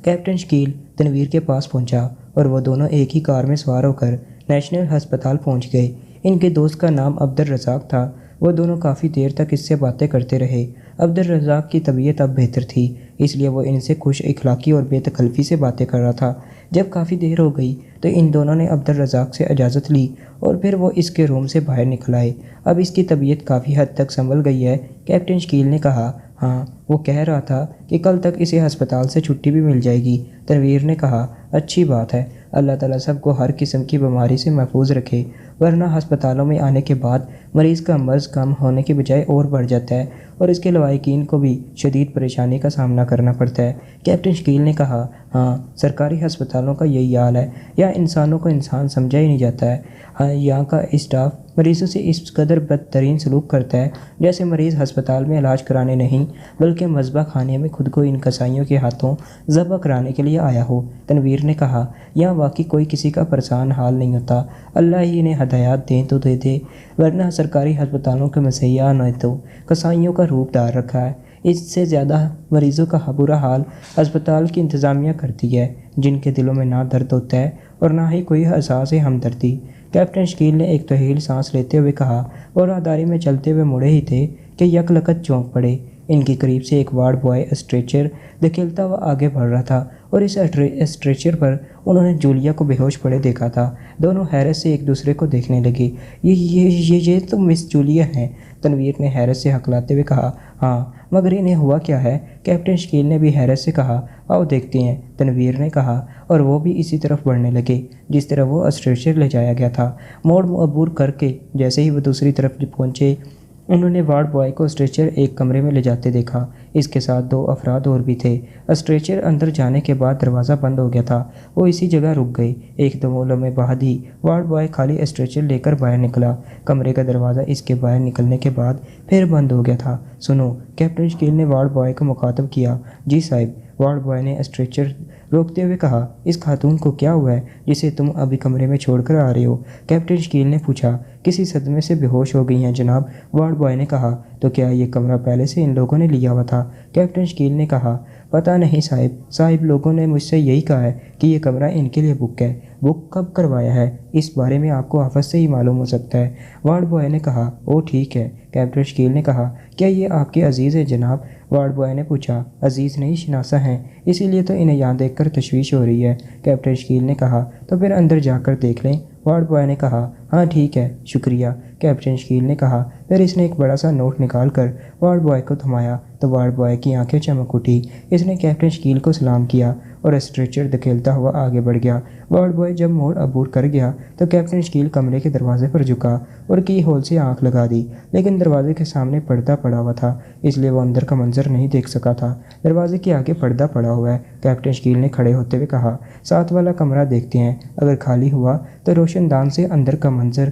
کیپٹن شکیل تنویر کے پاس پہنچا اور وہ دونوں ایک ہی کار میں سوار ہو کر نیشنل ہسپتال پہنچ گئے۔ ان کے دوست کا نام عبدالرزاق تھا۔ وہ دونوں کافی دیر تک اس سے باتیں کرتے رہے۔ عبدالرزاق کی طبیعت اب بہتر تھی، اس لیے وہ ان سے خوش اخلاقی اور بے تکلفی سے باتیں کر رہا تھا۔ جب کافی دیر ہو گئی تو ان دونوں نے عبدالرزاق سے اجازت لی اور پھر وہ اس کے روم سے باہر نکل آئے۔ اب اس کی طبیعت کافی حد تک سنبھل گئی ہے، کیپٹن شکیل نے کہا۔ ہاں وہ کہہ رہا تھا کہ کل تک اسے ہسپتال سے چھٹی بھی مل جائے گی۔ تنویر نے کہا، اچھی بات ہے، اللہ تعالیٰ سب کو ہر قسم کی بیماری سے محفوظ رکھے، ورنہ ہسپتالوں میں آنے کے بعد مریض کا مرض کم ہونے کے بجائے اور بڑھ جاتا ہے اور اس کے لواحقین کو بھی شدید پریشانی کا سامنا کرنا پڑتا ہے۔ کیپٹن شکیل نے کہا، ہاں سرکاری ہسپتالوں کا یہی حال ہے، یہاں انسانوں کو انسان سمجھا ہی نہیں جاتا ہے۔ ہاں یہاں کا اسٹاف مریضوں سے اس قدر بدترین سلوک کرتا ہے جیسے مریض ہسپتال میں علاج کرانے نہیں بلکہ مذبح خانے میں خود کو ان کسائیوں کے ہاتھوں ذبح کرانے کے لیے آیا ہو۔ تنویر نے کہا، یہاں واقعی کوئی کسی کا پریشان حال نہیں ہوتا، اللہ ہی انہیں ہدایات دیں تو دے دے، ورنہ سرکاری ہسپتالوں کے مسیحا نے تو کسائیوں کا روپ دھار رکھا ہے۔ اس سے زیادہ مریضوں کا برا حال ہسپتال کی انتظامیہ کرتی ہے، جن کے دلوں میں نہ درد ہوتا ہے اور نہ ہی کوئی احساس ہمدردی۔ کیپٹن شکیل نے ایک طویل سانس لیتے ہوئے کہا، وہ راہداری میں چلتے ہوئے مڑے ہی تھے کہ یکلخت چونک پڑے۔ ان کے قریب سے ایک وارڈ بوائے اسٹریچر دھکیلتا ہوا آگے بڑھ رہا تھا اور اس اسٹریچر پر انہوں نے جولیا کو بے ہوش پڑے دیکھا تھا۔ دونوں حیرت سے ایک دوسرے کو دیکھنے لگے۔ یہ تو مس جولیا ہیں، تنویر نے حیرت سے ہکلاتے ہوئے کہا۔ ہاں مگر انہیں ہوا کیا ہے؟ کیپٹن شکیل نے بھی حیرت سے کہا۔ آؤ دیکھتے ہیں، تنویر نے کہا اور وہ بھی اسی طرف بڑھنے لگے جس طرح وہ اسٹریچر لے جایا گیا تھا۔ موڑ عبور کر کے جیسے ہی وہ دوسری طرف پہنچے انہوں نے وارڈ بوائے کو اسٹریچر ایک کمرے میں لے جاتے دیکھا۔ اس کے ساتھ 2 افراد اور بھی تھے۔ اسٹریچر اندر جانے کے بعد دروازہ بند ہو گیا تھا۔ وہ اسی جگہ رک گئے۔ 1-2 لمحے بعد ہی وارڈ بوائے خالی اسٹریچر لے کر باہر نکلا۔ کمرے کا دروازہ اس کے باہر نکلنے کے بعد پھر بند ہو گیا تھا۔ سنو، کیپٹن شکیل نے وارڈ بوائے کو مخاطب کیا۔ جی صاحب، وارڈ بوائے نے اسٹریچر روکتے ہوئے کہا۔ اس خاتون کو کیا ہوا ہے جسے تم ابھی کمرے میں چھوڑ کر آ رہے ہو؟ کیپٹن شکیل نے پوچھا۔ کسی صدمے سے بے ہوش ہو گئی ہیں جناب، وارڈ بوائے نے کہا۔ تو کیا یہ کمرہ پہلے سے ان لوگوں نے لیا ہوا تھا؟ کیپٹن شکیل نے کہا۔ پتہ نہیں صاحب لوگوں نے مجھ سے یہی کہا ہے کہ یہ کمرہ ان کے لیے بک ہے۔ بک کب کروایا ہے اس بارے میں آپ کو آفس سے ہی معلوم ہو سکتا ہے، وارڈ بوائے نے کہا۔ او ٹھیک ہے، کیپٹن شکیل نے کہا۔ کیا یہ آپ کے عزیز ہیں جناب؟ وارڈ بوائے نے پوچھا۔ عزیز نہیں، شناسا ہیں، اسی لیے تو انہیں یہاں دیکھ کر تشویش ہو رہی ہے، کیپٹن شکیل نے کہا۔ تو پھر اندر جا کر دیکھ لیں، وارڈ بوائے نے کہا۔ ہاں ٹھیک ہے، شکریہ، کیپٹن شکیل نے کہا۔ پھر اس نے ایک بڑا سا نوٹ نکال کر وارڈ بوائے کو تھمایا تو وارڈ بوائے کی آنکھیں چمک اٹھی۔ اس نے کیپٹن شکیل کو سلام کیا اور اسٹریچر دھکیلتا ہوا آگے بڑھ گیا۔ وارڈ بوائے جب موڑ عبور کر گیا تو کیپٹن شکیل کمرے کے دروازے پر جھکا اور کی ہول سے آنکھ لگا دی، لیکن دروازے کے سامنے پردہ پڑا ہوا تھا، اس لیے وہ اندر کا منظر نہیں دیکھ سکا تھا۔ دروازے کے آگے پردہ پڑا ہوا ہے، کیپٹن شکیل نے کھڑے ہوتے ہوئے کہا۔ ساتھ والا کمرہ دیکھتے ہیں، اگر خالی ہوا تو روشن دان سے اندر کا منظر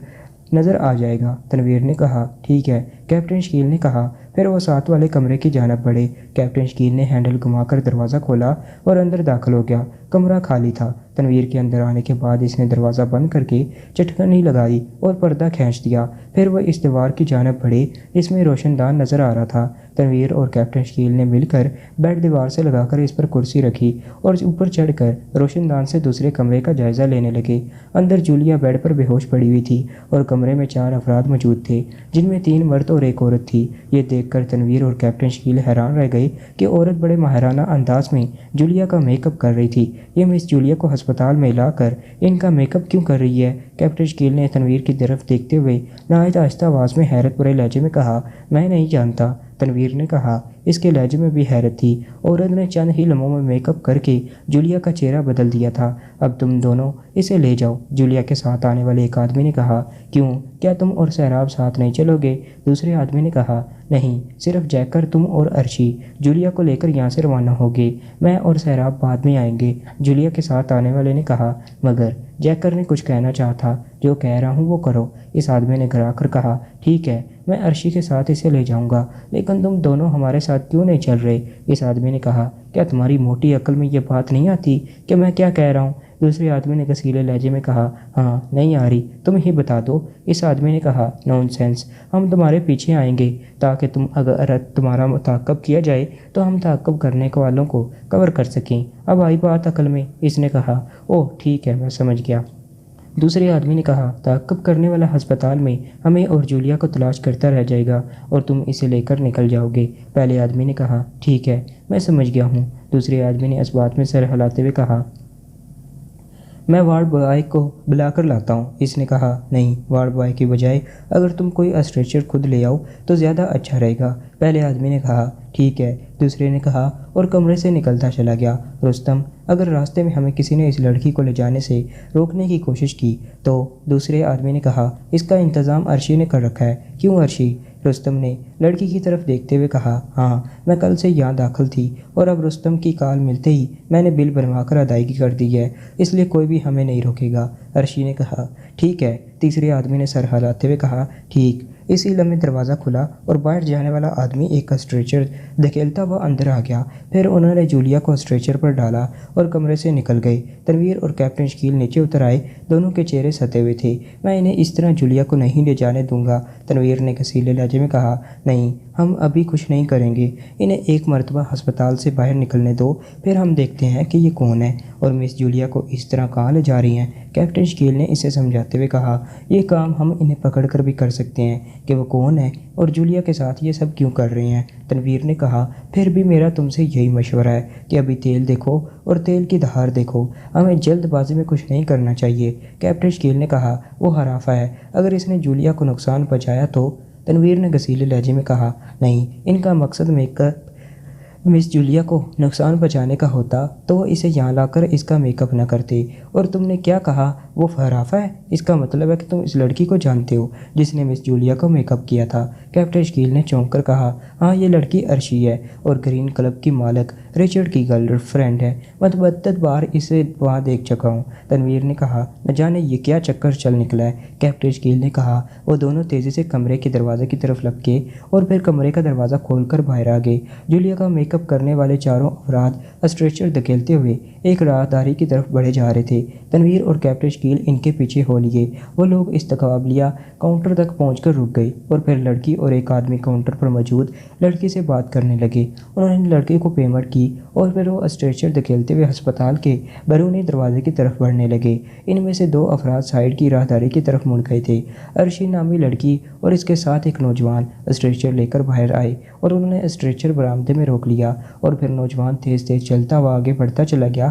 نظر آ جائے گا، تنویر نے کہا۔ ٹھیک ہے، کیپٹن شکیل نے کہا۔ پھر وہ ساتھ والے کمرے کی جانب بڑھے۔ کیپٹن شکیل نے ہینڈل گھما کر دروازہ کھولا اور اندر داخل ہو گیا۔ کمرہ خالی تھا۔ تنویر کے اندر آنے کے بعد اس نے دروازہ بند کر کے چٹکنی لگائی اور پردہ کھینچ دیا۔ پھر وہ اس دیوار کی جانب بڑھے جس میں روشن دان نظر آ رہا تھا۔ تنویر اور کیپٹن شکیل نے مل کر بیڈ دیوار سے لگا کر اس پر کرسی رکھی اور اوپر چڑھ کر روشن دان سے دوسرے کمرے کا جائزہ لینے لگے۔ اندر جولیا بیڈ پر بے ہوش پڑی ہوئی تھی اور کمرے میں 4 افراد موجود تھے، جن میں 3 مرد اور 1 عورت تھی۔ یہ دیکھ کر تنویر اور کیپٹن شکیل حیران رہ گئے کہ عورت بڑے ماہرانہ انداز میں جولیا کا میک اپ کر رہی تھی۔ یہ مس جولیا کو ہسپتال میں لا کر ان کا میک اپ کیوں کر رہی ہے؟ کیپٹن شکیل نے تنویر کی طرف دیکھتے ہوئے نہایت آہستہ آواز میں حیرت بھرے لہجے میں کہا۔ میں نہیں جانتا، تنویر نے کہا۔ اس کے لہجے میں بھی حیرت تھی۔ عورت نے چند ہی لمحوں میں میک اپ کر کے جولیا کا چہرہ بدل دیا تھا۔ اب تم دونوں اسے لے جاؤ، جولیا کے ساتھ آنے والے ایک آدمی نے کہا۔ کیوں، کیا تم اور سہراب ساتھ نہیں چلو گے؟ دوسرے آدمی نے کہا۔ نہیں، صرف جیکر، تم اور ارشی جولیا کو لے کر یہاں سے روانہ ہوگے، میں اور سہراب بعد میں آئیں گے، جولیا کے ساتھ آنے والے نے کہا۔ مگر جیکر نے کچھ کہنا چاہا تھا۔ جو کہہ رہا ہوں وہ کرو، اس آدمی نے گھرا کر کہا۔ ٹھیک ہے، میں ارشی کے ساتھ اسے لے جاؤں گا، لیکن تم دونوں ہمارے ساتھ کیوں نہیں چل رہے؟ اس آدمی نے کہا۔ کیا تمہاری موٹی عقل میں یہ بات نہیں آتی کہ میں کیا کہہ رہا ہوں؟ دوسرے آدمی نے غصیلے لہجے میں کہا۔ ہاں، نہیں آ رہی، تم ہی بتا دو، اس آدمی نے کہا۔ نون سینس، ہم تمہارے پیچھے آئیں گے تاکہ اگر تمہارا تعاقب کیا جائے تو ہم تعاقب کرنے والوں کو کور کر سکیں۔ اب آئی بات عقل میں، اس نے کہا۔ اوہ ٹھیک ہے، میں سمجھ گیا۔ دوسرے آدمی نے کہا۔ تعاقب کرنے والا ہسپتال میں ہمیں اور جولیا کو تلاش کرتا رہ جائے گا اور تم اسے لے کر نکل جاؤ گے، پہلے آدمی نے کہا۔ ٹھیک ہے، میں سمجھ گیا ہوں، دوسرے آدمی نے اس بات میں سر ہلاتے ہوئے کہا۔ میں وارڈ بوائے کو بلا کر لاتا ہوں، اس نے کہا۔ نہیں، وارڈ بوائے کی بجائے اگر تم کوئی اسٹریچر خود لے آؤ تو زیادہ اچھا رہے گا، پہلے آدمی نے کہا۔ ٹھیک ہے، دوسرے نے کہا اور کمرے سے نکلتا چلا گیا۔ رستم، اگر راستے میں ہمیں کسی نے اس لڑکی کو لے جانے سے روکنے کی کوشش کی تو؟ دوسرے آدمی نے کہا۔ اس کا انتظام ارشی نے کر رکھا ہے۔ کیوں ارشی؟ رستم نے لڑکی کی طرف دیکھتے ہوئے کہا۔ ہاں، میں کل سے یہاں داخل تھی اور اب رستم کی کال ملتے ہی میں نے بل بنوا کر ادائیگی کر دی ہے، اس لیے کوئی بھی ہمیں نہیں روکے گا، ارشی نے کہا۔ ٹھیک ہے، تیسرے آدمی نے سر ہلاتے ہوئے کہا۔ ٹھیک۔ اسی لمحے دروازہ کھلا اور باہر جانے والا آدمی ایک اسٹریچر دھکیلتا ہوا اندر آ گیا۔ پھر انہوں نے جولیا کو اسٹریچر پر ڈالا اور کمرے سے نکل گئے۔ تنویر اور کیپٹن شکیل نیچے اتر آئے، دونوں کے چہرے ستے ہوئے تھے۔ میں انہیں اس طرح جولیا کو نہیں لے جانے دوں گا، تنویر نے غصیلے لہجے میں کہا۔ نہیں، ہم ابھی کچھ نہیں کریں گے، انہیں ایک مرتبہ ہسپتال سے باہر نکلنے دو، پھر ہم دیکھتے ہیں کہ یہ کون ہے اور مس جولیا کو اس طرح کہاں لے جا رہی ہیں، کیپٹن شکیل نے اسے سمجھاتے ہوئے کہا۔ یہ کام ہم انہیں پکڑ کر بھی کر سکتے ہیں کہ وہ کون ہے اور جولیا کے ساتھ یہ سب کیوں کر رہے ہیں، تنویر نے کہا۔ پھر بھی میرا تم سے یہی مشورہ ہے کہ ابھی تیل دیکھو اور تیل کی دھار دیکھو، ہمیں جلد بازی میں کچھ نہیں کرنا چاہیے، کیپٹن شکیل نے کہا۔ وہ ہرافہ ہے، اگر اس نے جولیا کو نقصان پہنچایا تو؟ تنویر نے غصیلے لہجے میں کہا۔ نہیں، ان کا مقصد میک اپ مس جولیا کو نقصان پہنچانے کا ہوتا تو وہ اسے یہاں لا کر اس کا میک اپ نہ کرتے۔ اور تم نے کیا کہا، وہ ہرافہ ہے؟ اس کا مطلب ہے کہ تم اس لڑکی کو جانتے ہو جس نے مس جولیا کو میک اپ کیا تھا، کیپٹن شکیل نے چونک کر کہا۔ ہاں، یہ لڑکی ارشی ہے اور گرین کلب کی مالک رچرڈ کی گرل فرینڈ ہے، متعدد بار اسے وہاں دیکھ چکا ہوں، تنویر نے کہا۔ نہ جانے یہ کیا چکر چل نکلا ہے، کیپٹن شکیل نے کہا۔ وہ دونوں تیزی سے کمرے کے دروازے کی طرف لپکے اور پھر کمرے کا دروازہ کھول کر باہر آ گئے۔ جولیا کا میک اپ کرنے والے چاروں افراد اسٹریچر دھکیلتے ہوئے ایک راہداری کی طرف بڑھے جا رہے تھے۔ تنویر اور کیپٹن شکیل ان کے پیچھے ہو لیے۔ وہ لوگ استقبالیہ کاؤنٹر تک پہنچ کر رک گئے اور پھر لڑکی اور ایک آدمی کاؤنٹر پر موجود لڑکی سے بات کرنے لگے۔ انہوں نے لڑکی کو پیمنٹ کی اور پھر وہ اسٹریچر دھکیلتے ہوئے ہسپتال کے بیرونی دروازے کی طرف بڑھنے لگے۔ ان میں سے 2 افراد سائیڈ کی راہداری کی طرف مڑ گئے تھے۔ ارشی نامی لڑکی اور اس کے ساتھ ایک نوجوان اسٹریچر لے کر باہر آئے اور انہوں نے اسٹریچر برآمدے میں روک لیا اور پھر نوجوان تیز تیز چلتا ہوا آگے بڑھتا چلا گیا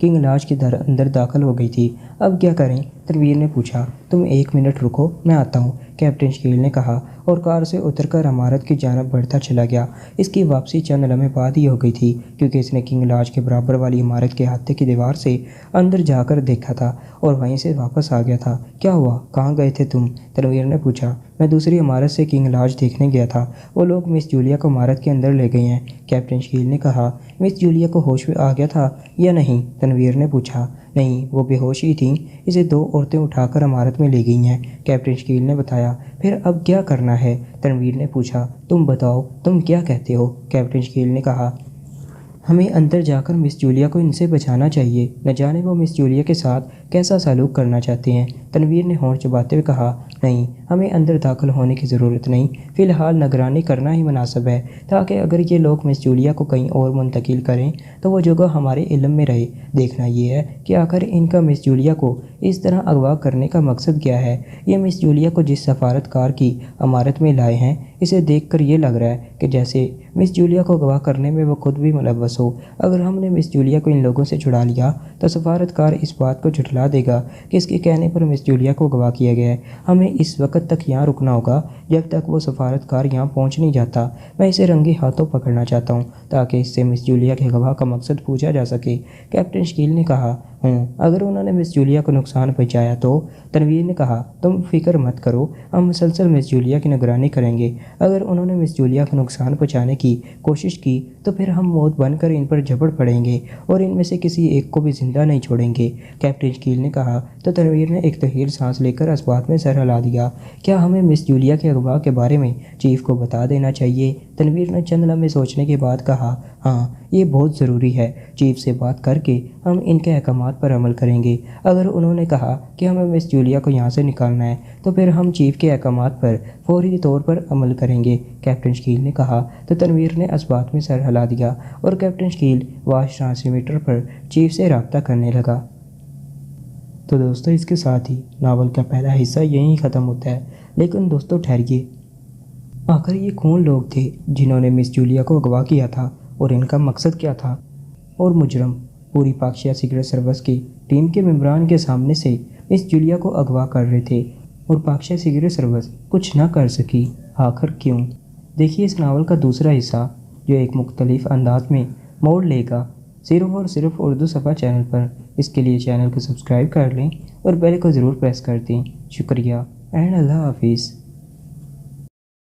کنگ لاج کے اندر داخل ہو گئی تھی۔ اب کیا کریں؟ تنویر نے پوچھا۔ تم 1 منٹ رکو، میں آتا ہوں، کیپٹن شکیل نے کہا اور کار سے اتر کر عمارت کی جانب بڑھتا چلا گیا۔ اس کی واپسی چند لمحے بعد ہی ہو گئی تھی کیونکہ اس نے کنگ لاج کے برابر والی عمارت کے احاطے کی دیوار سے اندر جا کر دیکھا تھا اور وہیں سے واپس آ گیا تھا۔ کیا ہوا؟ کہاں گئے تھے تم؟ تنویر نے پوچھا۔ میں دوسری عمارت سے کنگ لاج دیکھنے گیا تھا، وہ لوگ مس جولیا کو عمارت کے اندر لے گئے ہیں، کیپٹن شکیل نے کہا۔ مس جولیا کو ہوش آ گیا تھا یا نہیں؟ تنویر نے پوچھا۔ نہیں، وہ بے ہوش ہی تھیں، اسے 2 عورتیں اٹھا کر عمارت میں لے گئی ہیں، کیپٹن شکیل نے بتایا۔ پھر اب کیا کرنا ہے؟ تنویر نے پوچھا۔ تم بتاؤ، تم کیا کہتے ہو؟ کیپٹن شکیل نے کہا۔ ہمیں اندر جا کر مس جولیا کو ان سے بچانا چاہیے، نہ جانے وہ مس جولیا کے ساتھ کیسا سلوک کرنا چاہتے ہیں، تنویر نے ہونٹ چباتے ہوئے کہا۔ نہیں، ہمیں اندر داخل ہونے کی ضرورت نہیں، فی الحال نگرانی کرنا ہی مناسب ہے تاکہ اگر یہ لوگ مس جولیا کو کہیں اور منتقل کریں تو وہ جگہ ہمارے علم میں رہے۔ دیکھنا یہ ہے کہ آخر ان کا مس جولیا کو اس طرح اغوا کرنے کا مقصد کیا ہے۔ یہ مس جولیا کو جس سفارتکار کی عمارت میں لائے ہیں، اسے دیکھ کر یہ لگ رہا ہے کہ جیسے مس جولیا کو اغوا کرنے میں وہ خود بھی ملوث ہو۔ اگر ہم نے مس جولیا کو ان لوگوں سے چھڑا لیا تو سفارتکار اس بات کو جھٹلا دے گا کہ اس کے کہنے پر مس جولیا کو اغوا کیا گیا ہے۔ ہمیں اس وقت تک یہاں رکنا ہوگا جب تک وہ سفارتکار یہاں پہنچ نہیں جاتا۔ میں اسے رنگے ہاتھوں پکڑنا چاہتا ہوں تاکہ اس سے مس جولیا کے اغوا کا مقصد پوچھا جا سکے، کیپٹن شکیل نے کہا۔ اگر انہوں نے مس جولیا کو نقصان پہنچایا تو؟ تنویر نے کہا۔ تم فکر مت کرو، ہم مسلسل مس جولیا کی نگرانی کریں گے۔ اگر انہوں نے مس جولیا کو نقصان پہنچانے کی کوشش کی تو پھر ہم موت بن کر ان پر جھپٹ پڑیں گے اور ان میں سے کسی ایک کو بھی زندہ نہیں چھوڑیں گے، کیپٹن شکیل نے کہا۔ تو تنویر نے ایک طویل سانس لے کر اس بات میں سر ہلا دیا۔ کیا ہمیں مس جولیا کے اغوا کے بارے میں چیف کو بتا دینا چاہیے؟ تنویر نے چند لمحے سوچنے کے بعد کہا۔ ہاں، یہ بہت ضروری ہے، چیف سے بات کر کے ہم ان کے احکامات پر عمل کریں گے۔ اگر انہوں نے کہا کہ ہمیں مس جولیا کو یہاں سے نکالنا ہے تو پھر ہم چیف کے احکامات پر فوری طور پر عمل کریں گے، کیپٹن شکیل نے کہا۔ تو تنویر نے اس بات میں سر ہلا دیا اور کیپٹن شکیل واش ٹرانسمیٹر پر چیف سے رابطہ کرنے لگا۔ تو دوستو، اس کے ساتھ ہی ناول کا پہلا حصہ یہیں ختم ہوتا ہے، لیکن دوستو ٹھہریے، آخر یہ کون لوگ تھے جنہوں نے مس جولیا کو اغوا کیا تھا اور ان کا مقصد کیا تھا؟ اور مجرم پوری پاکشیا سیکرٹ سروس کی ٹیم کے ممبران کے سامنے سے مس جولیا کو اغوا کر رہے تھے اور پاکشیا سیکرٹ سروس کچھ نہ کر سکی۔ آخر کیوں؟ دیکھیے اس ناول کا دوسرا حصہ جو ایک مختلف انداز میں موڑ لے گا، صرف اور صرف اردو صفحہ چینل پر۔ اس کے لیے چینل کو سبسکرائب کر لیں اور بیل کو ضرور پریس کر دیں۔ شکریہ اینڈ اللہ حافظ۔